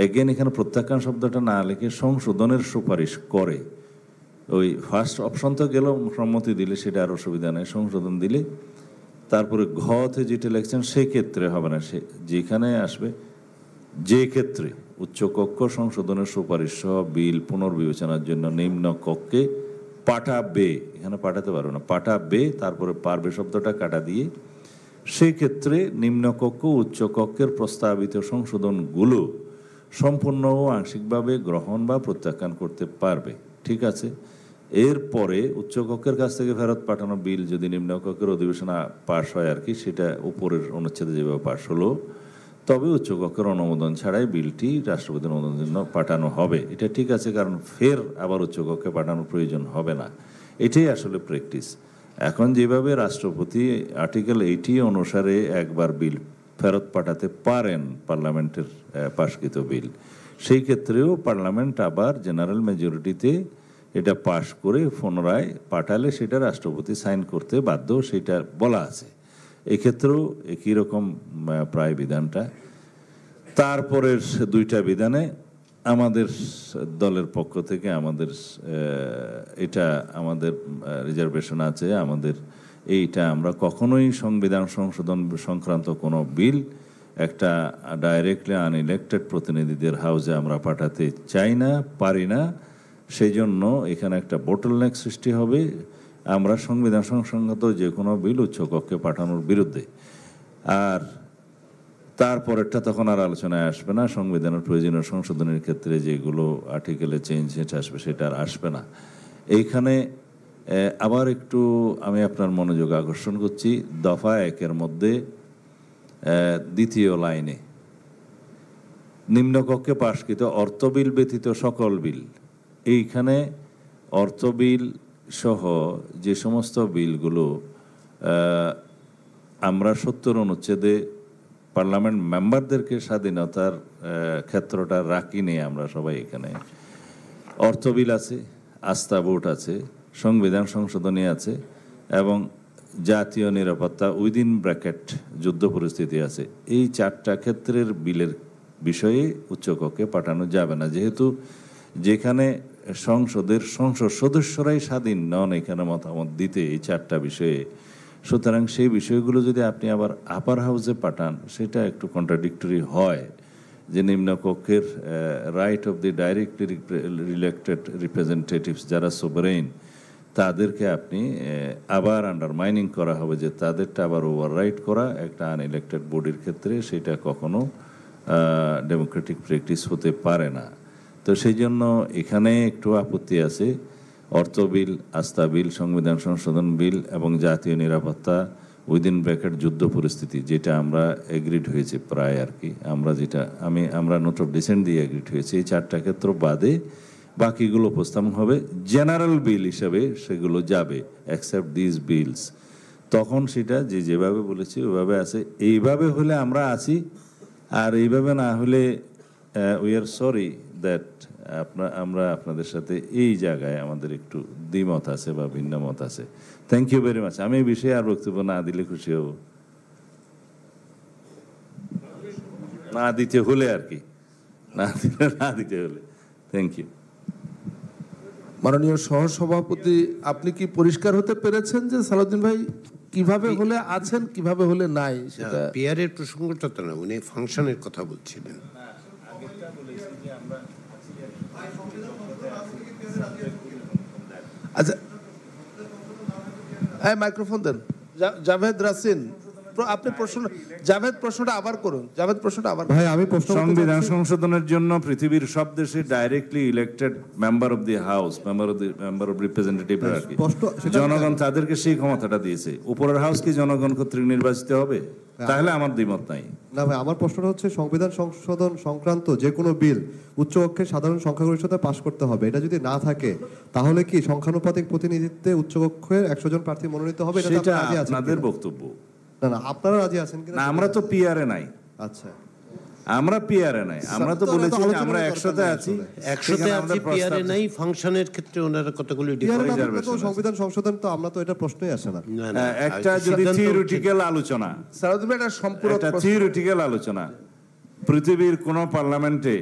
এগেন এখানে প্রত্যাখ্যান শব্দটা না লিখে সংশোধনের সুপারিশ করে, ওই ফার্স্ট অপশন তো গেল, সম্মতি দিলে সেটা আর অসুবিধা নেই, সংশোধন দিলে তারপরে ঘতে যেটা লিখছেন সেই ক্ষেত্রে হবে না, সে যেখানে আসবে, যে ক্ষেত্রে উচ্চকক্ষ সংশোধনের সুপারিশ সহ বিল পুনর্বিবেচনার জন্য নিম্ন কক্ষে পাঠাবে, এখানে পাঠাতে পারবে না, পাঠাবে, তারপরে পারবে শব্দটা কাটা দিয়ে, সেই ক্ষেত্রে নিম্নকক্ষ উচ্চকক্ষের প্রস্তাবিত সংশোধনগুলো সম্পূর্ণ ও আংশিকভাবে গ্রহণ বা প্রত্যাখ্যান করতে পারবে। ঠিক আছে। এরপরে উচ্চকক্ষের কাছ থেকে ফেরত পাঠানো বিল যদি নিম্নকক্ষের অধিবেশনে পাশ হয় আর কি, সেটা উপরের অনুচ্ছেদে যেভাবে পাশ হলো, তবে উচ্চকক্ষের অনুমোদন ছাড়াই বিলটি রাষ্ট্রপতির অনুমোদনের জন্য পাঠানো হবে। এটা ঠিক আছে, কারণ ফের আবার উচ্চকক্ষে পাঠানোর প্রয়োজন হবে না। এটাই আসলে প্র্যাকটিস। এখন যেভাবে রাষ্ট্রপতি আর্টিকেল 80 অনুসারে একবার বিল ফেরত পাঠাতে পারেন, পার্লামেন্টের পাশকৃত বিল, সেই ক্ষেত্রেও পার্লামেন্ট আবার জেনারেল মেজরিটিতে এটা পাশ করে পুনরায় পাঠালে সেটা রাষ্ট্রপতি সাইন করতে বাধ্য, সেটা বলা আছে। এক্ষেত্রেও একই রকম প্রায় বিধানটা। তারপরের 2টা বিধানে আমাদের দলের পক্ষ থেকে এটা আমাদের রিজার্ভেশন আছে, এইটা আমরা কখনোই সংবিধান সংশোধন সংক্রান্ত কোনো বিল একটা ডাইরেক্টলি আনইলেক্টেড প্রতিনিধিদের হাউসে আমরা পাঠাতে চাই না, পারি না। সেই জন্য এখানে একটা বোটলনেক সৃষ্টি হবে। আমরা সংবিধান সংক্রান্ত যে কোনো বিল উচ্চকক্ষে পাঠানোর বিরুদ্ধে। আর তারপরেরটা তখন আর আলোচনায় আসবে না, সংবিধানের প্রয়োজনীয় সংশোধনের ক্ষেত্রে যেগুলো আর্টিকেলে চেঞ্জ আসবে সেটা আর আসবে না। এইখানে আবার একটু আমি আপনার মনোযোগ আকর্ষণ করছি দফা 1-এর মধ্যে দ্বিতীয় লাইনে নিম্নকক্ষে পাশকৃত অর্থ বিল ব্যতীত সকল বিল, এইখানে অর্থ বিল সহ যে সমস্ত বিলগুলো আমরা 70 অনুচ্ছেদে পার্লামেন্ট মেম্বারদেরকে স্বাধীনতার ক্ষেত্রটা রাখিনি, আমরা সবাই এখানে অর্থ বিল আছে, আস্থা ভোট আছে, সংবিধান সংশোধনী আছে এবং জাতীয় নিরাপত্তা উইদিন ব্র্যাকেট যুদ্ধ পরিস্থিতি আছে। এই 4টা ক্ষেত্রের বিলের বিষয়ে উচ্চকক্ষে পাঠানো যাবে না, যেহেতু যেখানে সংসদের সংসদ সদস্যরাই স্বাধীন নন এখানে মতামত দিতে এই 4টা বিষয়ে। সুতরাং সেই বিষয়গুলো যদি আপনি আবার আপার হাউসে পাঠান সেটা একটু কন্ট্রাডিক্টরি হয়, যে নিম্নকক্ষের right of the directly elected representatives যারা সোভারেইন তাদেরকে আপনি আবার আন্ডারমাইনিং করা হবে, যে তাদেরটা আবার ওভাররাইট করা একটা আনইলেক্টেড বডির ক্ষেত্রে সেটা কখনো ডেমোক্রেটিক প্র্যাকটিস হতে পারে না। তো সেই জন্য এখানে একটু আপত্তি আছে। অর্থ বিল, আস্থা বিল, সংবিধান সংশোধন বিল এবং জাতীয় নিরাপত্তা উইদিন ব্র্যাকেট যুদ্ধ পরিস্থিতি, যেটা আমরা এগ্রিড হয়েছে প্রায় আর কি, আমরা নোট অফ ডিসেন্ট দিয়ে এগ্রিড হয়েছে, এই 4টা ক্ষেত্র বাদে বাকিগুলো উপস্থাপন হবে জেনারেল বিল হিসাবে, সেগুলো যাবে অ্যাকসেপ্ট দিস বিলস। তখন সেটা যেভাবে বলেছি ওইভাবে আছে। এইভাবে হলে আমরা আছি, আর এইভাবে না হলে উই আর সরি দ্যাট আমরা আপনাদের সাথে এই জায়গায় আমাদের একটু দ্বিমত আছে বা ভিন্ন মত আছে। Thank you very much. আমি এই বিষয়ে আর বক্তব্য না দিলে খুশি হব, না দিতে হলে আর কি, না দিতে হলে। Thank you. মাননীয় সহসভাপতি, আপনি কি পরিষ্কার হতে পেরেছেন যে সালাউদ্দিন ভাই কিভাবে হলে আছেন, কিভাবে হলে নাই? সেটা পিয়ারের প্রসঙ্গটা তো না, উনি ফাংশনের কথা বলছিলেন। আচ্ছা, মাইক্রোফোন দেন। জাভেদ রাসিন, আপনি প্রশ্ন, জাভেদ প্রশ্নটা আবার করুন। জাভেদ প্রশ্নটা আবার। ভাই আমি প্রশ্ন, সংবিধান সংশোধনের জন্য পৃথিবীর সব দেশে directly elected member of the house, member of representative, জনগণ তাদেরকে সেই ক্ষমতাটা দিয়েছে। উপরের হাউস কি জনগণ কর্তৃক নির্বাচিত হবে? তাহলে আমার দ্বিমত নাই। না ভাই, আমার প্রশ্নটা হচ্ছে সংবিধান সংশোধন সংক্রান্ত যে কোনো বিল উচ্চকক্ষে সাধারণ সংখ্যাগরিষ্ঠতা পাশ করতে হবে। এটা যদি না থাকে তাহলে কি সংখ্যানুপাতিক প্রতিনিধিত্বে উচ্চকক্ষের 100 জন প্রার্থী মনোনীত হবে? সেটা আপনাদের বক্তব্য। না না, আপনারা রাজি আছেন কিনা? না, আমরা তো পিআরে নাই। আচ্ছা, আমরা পিআরে নাই, আমরা তো বলেছি আমরা 100তে আছি, 100তে আছি, পিআরে নাই। ফাংশনের ক্ষেত্রে ওনারা কতগুলো রিজার্ভেশন। সংবিধান সংশোধন তো আমরা তো এটা প্রশ্নই আসে না। একটা যদি থিওরিটিক্যাল আলোচনা, এটা সম্পূর্ণ একটা থিওরিটিক্যাল আলোচনা, পৃথিবীর কোন পার্লামেন্টে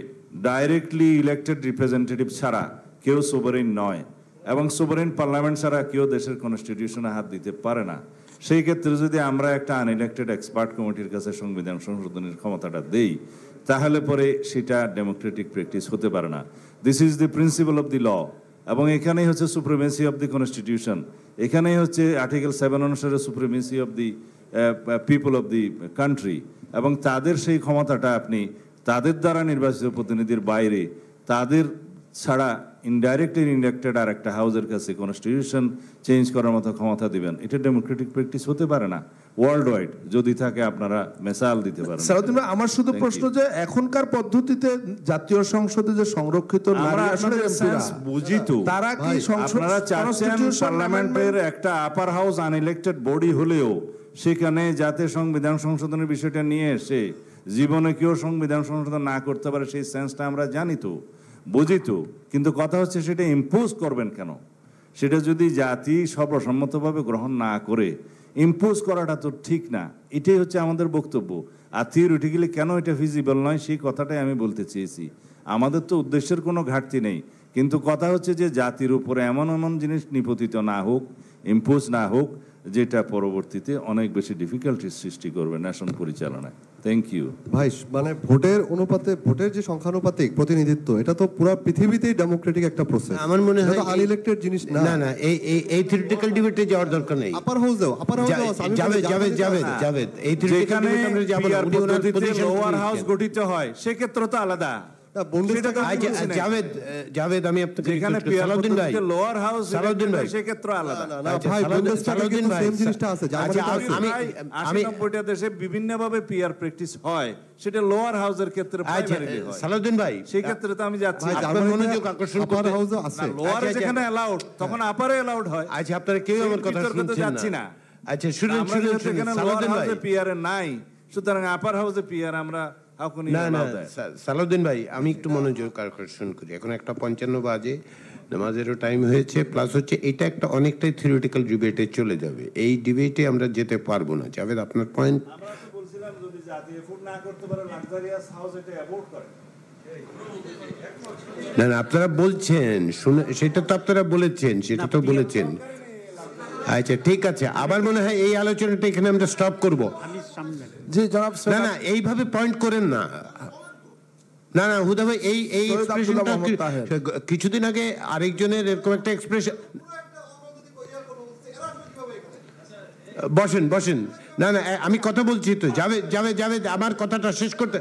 ডাইরেক্টলি ইলেক্টেড রিপ্রেজেন্টেটিভ ছাড়া কেউ সোভারেইন নয়, এবং সোভারেইন পার্লামেন্ট ছাড়া কেউ দেশের কনস্টিটিউশনে হাত দিতে পারে না। সেই ক্ষেত্রে যদি আমরা একটা আনইলেক্টেড এক্সপার্ট কমিটির কাছে সংবিধান সংশোধনের ক্ষমতাটা দেই, তাহলে পরে সেটা ডেমোক্রেটিক প্র্যাকটিস হতে পারে না। This is the principal of the law, এবং এখানেই হচ্ছে সুপ্রিমেসি অফ দি কনস্টিটিউশন, এখানেই হচ্ছে আর্টিকেল 7 অনুসারে supremacy of the people of the country, এবং তাদের সেই ক্ষমতাটা আপনি তাদের দ্বারা নির্বাচিত প্রতিনিধির বাইরে তাদের ছাড়া ইনডাইরেক্টলি ইনডাইরেক্টেড আর একটা হাউসের কাছে কনস্টিটিউশন চেঞ্জ করার মতো ক্ষমতা দিবেন, এটা ডেমোক্রেটিক প্র্যাকটিস হতে পারে না ওয়ার্ল্ড ওয়াইড। যদি থাকে আপনারা মেসাল দিতে পারেন। আমার শুধু প্রশ্ন যে এখনকার পদ্ধতিতে জাতীয় সংসদে যে সংরক্ষিত বুঝি তো, তারা কি আপনারা চাচ্ছেন পার্লামেন্টের একটা আপার হাউস আনইলেক্টেড বডি হলেও সেখানে যাতে সংবিধান সংশোধনের বিষয়টা নিয়ে এসে জীবনে কেউ সংবিধান সংশোধন না করতে পারে, সেই সেন্সটা আমরা জানি তো, বুঝি তো, কিন্তু কথা হচ্ছে সেটা ইম্পোজ করবেন কেন? সেটা যদি জাতি সর্বসম্মতভাবে গ্রহণ না করে ইম্পোজ করাটা তো ঠিক না। এটাই হচ্ছে আমাদের বক্তব্য। আর থিওরিটিক্যালি কেন এটা ফিজিবল নয় সেই কথাটাই আমি বলতে চেয়েছি। আমাদের তো উদ্দেশ্যের কোনো ঘাটতি নেই, কিন্তু কথা হচ্ছে যে জাতির উপরে এমন এমন জিনিস নিপতিত না হোক, ইম্পোজ না হোক, যেটা পরবর্তীতে অনেক বেশি ডিফিকাল্টির সৃষ্টি করবে ন্যাশন পরিচালনায়। থ্যাংক ইউ ভাই। মানে ভোটের অনুপাতে, ভোটের যে সংখ্যানুপাতিক প্রতিনিধিত্ব, এটা তো পুরো পৃথিবীতেই ডেমোক্রেটিক একটা প্রসেস। আমার মনে হয় আনইলেক্টেড জিনিস না। না না, এই থিওরিটিক্যাল ডিবেটে যাওয়ার দরকার নেই। আপার হাউসেও জাভেদ এই থিওরিটিক্যাল ডিবেটে আমরা যাব না। লোয়ার হাউস গঠিত হয় সেক্ষেত্রে তো আলাদা। জাভেদ আমি আপনাকে সালাউদ্দিন ভাই লোয়ার হাউস সালাউদ্দিন ভাই সেক্ষেত্রে আলাদা সালাউদ্দিন ভাই সেম জিনিসটা আছে আমি 90টা দেশে বিভিন্নভাবে পিআর প্র্যাকটিস হয়, সেটা লোয়ার হাউসের ক্ষেত্রে প্রাইমারিলি হয়। সালাউদ্দিন ভাই সেই ক্ষেত্রে তো আমি যাচ্ছি, আপনার মনোযোগ আকর্ষণ করতে আছে লোয়ার যেখানে অ্যালাউড তখন আপারে অ্যালাউড হয়। আচ্ছা আপনারা কেউ আমার কথা শুনছেন না। আচ্ছা শুনুন সালাউদ্দিন ভাই, পিআর নাই, সুতরাং আপার হাউসে পিআর আমরা সালাউদ্দিন ভাই আমি একটু মনোযোগ আকর্ষণ করি। এখন 1:55 বাজে, নামাজেরও টাইম হয়েছে, প্লাস হচ্ছে এটা একটা অনেকটাই থিওরিটিক্যাল ডিবেটে চলে যাবে। এই ডিবেটে আমরা যেতে পারবো না। জাভেদ আপনার পয়েন্ট। না না আপনারা বলছেন শুনে, সেটা তো আপনারা বলেছেন, সেটা তো বলেছেন। আচ্ছা ঠিক আছে, আবার মনে হয় এই আলোচনাটা এখানে আমরা স্টপ করব। না না এইভাবে পয়েন্ট করেন না, না না হুদা ভাই এই এক্সপ্রেশনটা কিছুদিন আগে আরেকজনের এরকম একটা এক্সপ্রেশন। বসেন বসেন, না না আমি কথা বলছি তো। জাভেদ জাভেদ জাভেদ আমার কথাটা শেষ করতে।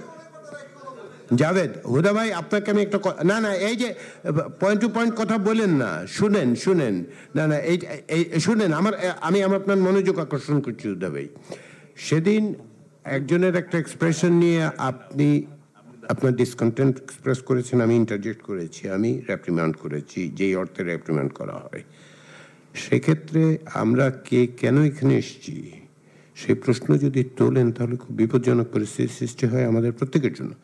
জাভেদ হুদা ভাই আপনাকে আমি একটা না না এই যে পয়েন্ট টু পয়েন্ট কথা বলেন না, শুনেন শুনেন, না না এই শুনেন আমি আপনার মনোযোগ আকর্ষণ করছি হুদা ভাই। সেদিন একজনের একটা এক্সপ্রেশন নিয়ে আপনি আপনার ডিসকন্টেন্ট এক্সপ্রেস করেছেন, আমি ইন্টারজেক্ট করেছি, আমি রেপ্রিম্যান্ড করেছি, যেই অর্থে রেপ্রিম্যান্ড করা হয়। সেক্ষেত্রে আমরা কে কেন এখানে এসেছি সেই প্রশ্ন যদি তোলেন তাহলে খুব বিপজ্জনক পরিস্থিতির সৃষ্টি হয় আমাদের প্রত্যেকের জন্য।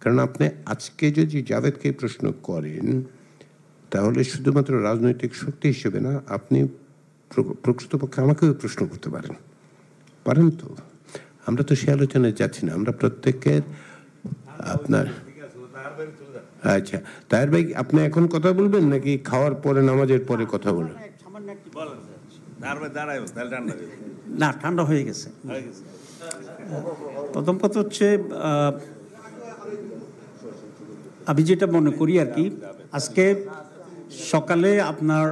কারণ আপনি আজকে যদি জাভেদকে প্রশ্ন করেন তাহলে শুধুমাত্র রাজনৈতিক শক্তি হিসেবে না, আপনি প্রকৃতপক্ষে আমাকেও প্রশ্ন করতে পারেন তো। আমরা তো সে আলোচনায় যাচ্ছি না, আমরা প্রত্যেকের আপনার। আচ্ছা তাহের ভাই আপনি এখন কথা বলবেন নাকি খাওয়ার পরে নামাজের পরে কথা বলবেন? না ঠান্ডা হয়ে গেছে। প্রথম কথা হচ্ছে আমি যেটা মনে করি আর কি, আজকে সকালে আপনার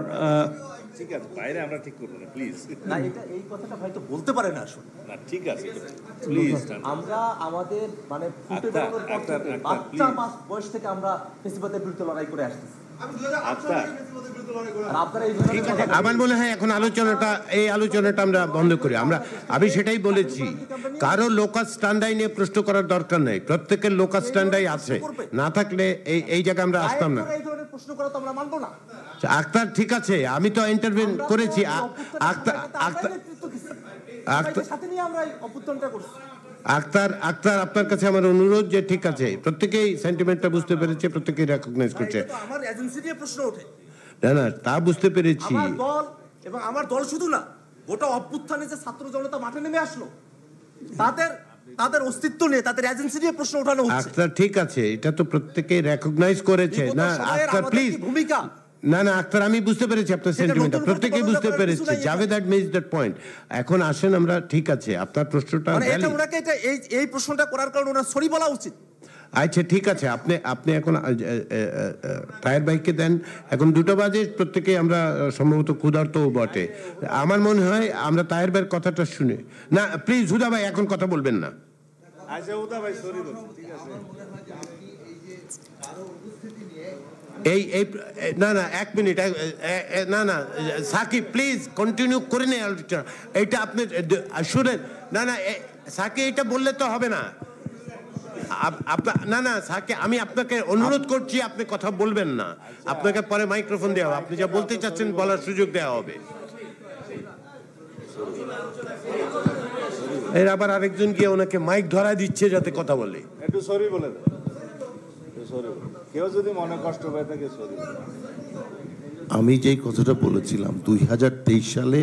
ঠিক আছে বাইরে আমরা ঠিক করব না প্লিজ। না এটা এই কথাটা হয়তো বলতে পারে না আসলে। না ঠিক আছে প্লিজ, আমরা আমাদের মানে ফুটে বেরোনোর পর থেকে বাচ্চা মাস বয়স থেকে আমরা ফেসিবাদের বিরুদ্ধে লড়াই করে আসতেছি। আমার মনে হয় এখন এই আলোচনাটা আমরা বন্ধ করি। আমি সেটাই বলেছি, কারো লোকাস স্ট্যান্ডাই নিয়ে প্রশ্ন করার দরকার নেই, প্রত্যেকের লোকাস স্ট্যান্ডাই আছে, না থাকলে এই জায়গায় আমরা আসতাম না। আক্তার ঠিক আছে, আমি তো ইন্টারভিউ করেছি। আক্তার আপনার কাছে আমার অনুরোধ যে ঠিক আছে, প্রত্যেকেই সেন্টিমেন্টটা বুঝতে পেরেছে, প্রত্যেকেই রেকগনাইজ করছে। আমার এজেন্সি নিয়ে প্রশ্ন ওঠে। না না তা বুঝতে পেরেছি। আমার দল এবং আমার দল শুধু না, গোটা অভ্যুত্থানে যে ছাত্র জনতা মাঠে নেমে আসলো তাদের অস্তিত্ব নিয়ে, তাদের এজেন্সি নিয়ে প্রশ্ন ওঠানো হচ্ছে। আক্তার ঠিক আছে, এটা তো প্রত্যেকেই রেকগনাইজ করেছে। না আক্তার প্লিজ, ভূমিকা না না আক্তার আমি বুঝতে পেরেছি আপনার সেন্টিমেন্টটা, প্রত্যেকেই বুঝতে পেরেছি। Javed had missed that point. এখন আসেন আমরা, ঠিক আছে আপনার প্রশ্নটা এই প্রশ্নটা করার কারণে ওনার সরি বলা উচিত। আচ্ছা ঠিক আছে, আপনি এখন তাহের ভাইকে দেন। এখন 2টা বাজে, প্রত্যেকেই আমরা সম্ভবত ক্ষুধার্তও বটে। আমার মনে হয় আমরা তাহের ভাইয়ের কথাটা শুনে, না প্লিজ হুদা ভাই এখন কথা বলবেন না। আচ্ছা হুদা ভাই সরি বলছি, ঠিক আছে। না না 1 মিনিট, না না সাকিব প্লিজ কন্টিনিউ করে নেই আলোচনা। এইটা আপনি শুনেন, না না সাকিব এটা বললে তো হবে না। না না সাকিব আমি আপনাকে অনুরোধ করছি, আপনি কথা বলবেন না, আপনাকে পরে মাইক্রোফোন দেওয়া হবে, আপনি যা বলতে চাচ্ছেন বলার সুযোগ দেওয়া হবে। এর আবার আরেকজন গিয়ে ওনাকে মাইক ধরা দিচ্ছে যাতে কথা বলে। একটু সরি বলে দেন, সরি। কেউ যদি মনে কষ্ট পায় তাকে সরি। আমি যেই কথাটা বলেছিলাম 2023 সালে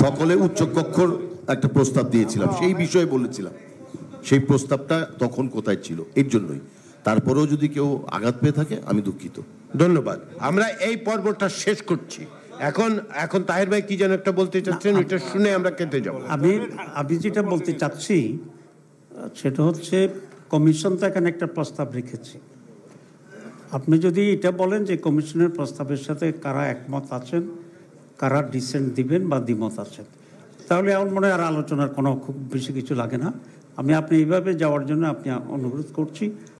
সকলে উচ্চকক্ষর একটা প্রস্তাব দিয়েছিলাম, সেই বিষয়ে বলেছিলাম। সেই প্রস্তাবটা তখন কোথায় ছিল, এর জন্যই। তারপরেও যদি কেউ আঘাত পেয়ে থাকে আমি দুঃখিত। ধন্যবাদ। আমরা এই পর্বটা শেষ করছি। এখন তাহের ভাই কি যেন একটা বলতে চাচ্ছেন, এটা শুনে আমরা কেটে যাব। আমি যেটা বলতে চাচ্ছি সেটা হচ্ছে, কমিশন তো এখানে একটা প্রস্তাব রেখেছে। আপনি যদি এটা বলেন যে কমিশনের প্রস্তাবের সাথে কারা একমত আছেন, কারা ডিসেন্ট দিবেন বা দ্বিমত আছেন, তাহলে আমার মনে হয় আর আলোচনার কোনো খুব বেশি কিছু লাগে না। আপনি এইভাবে যাওয়ার জন্য আপনি অনুরোধ করছি।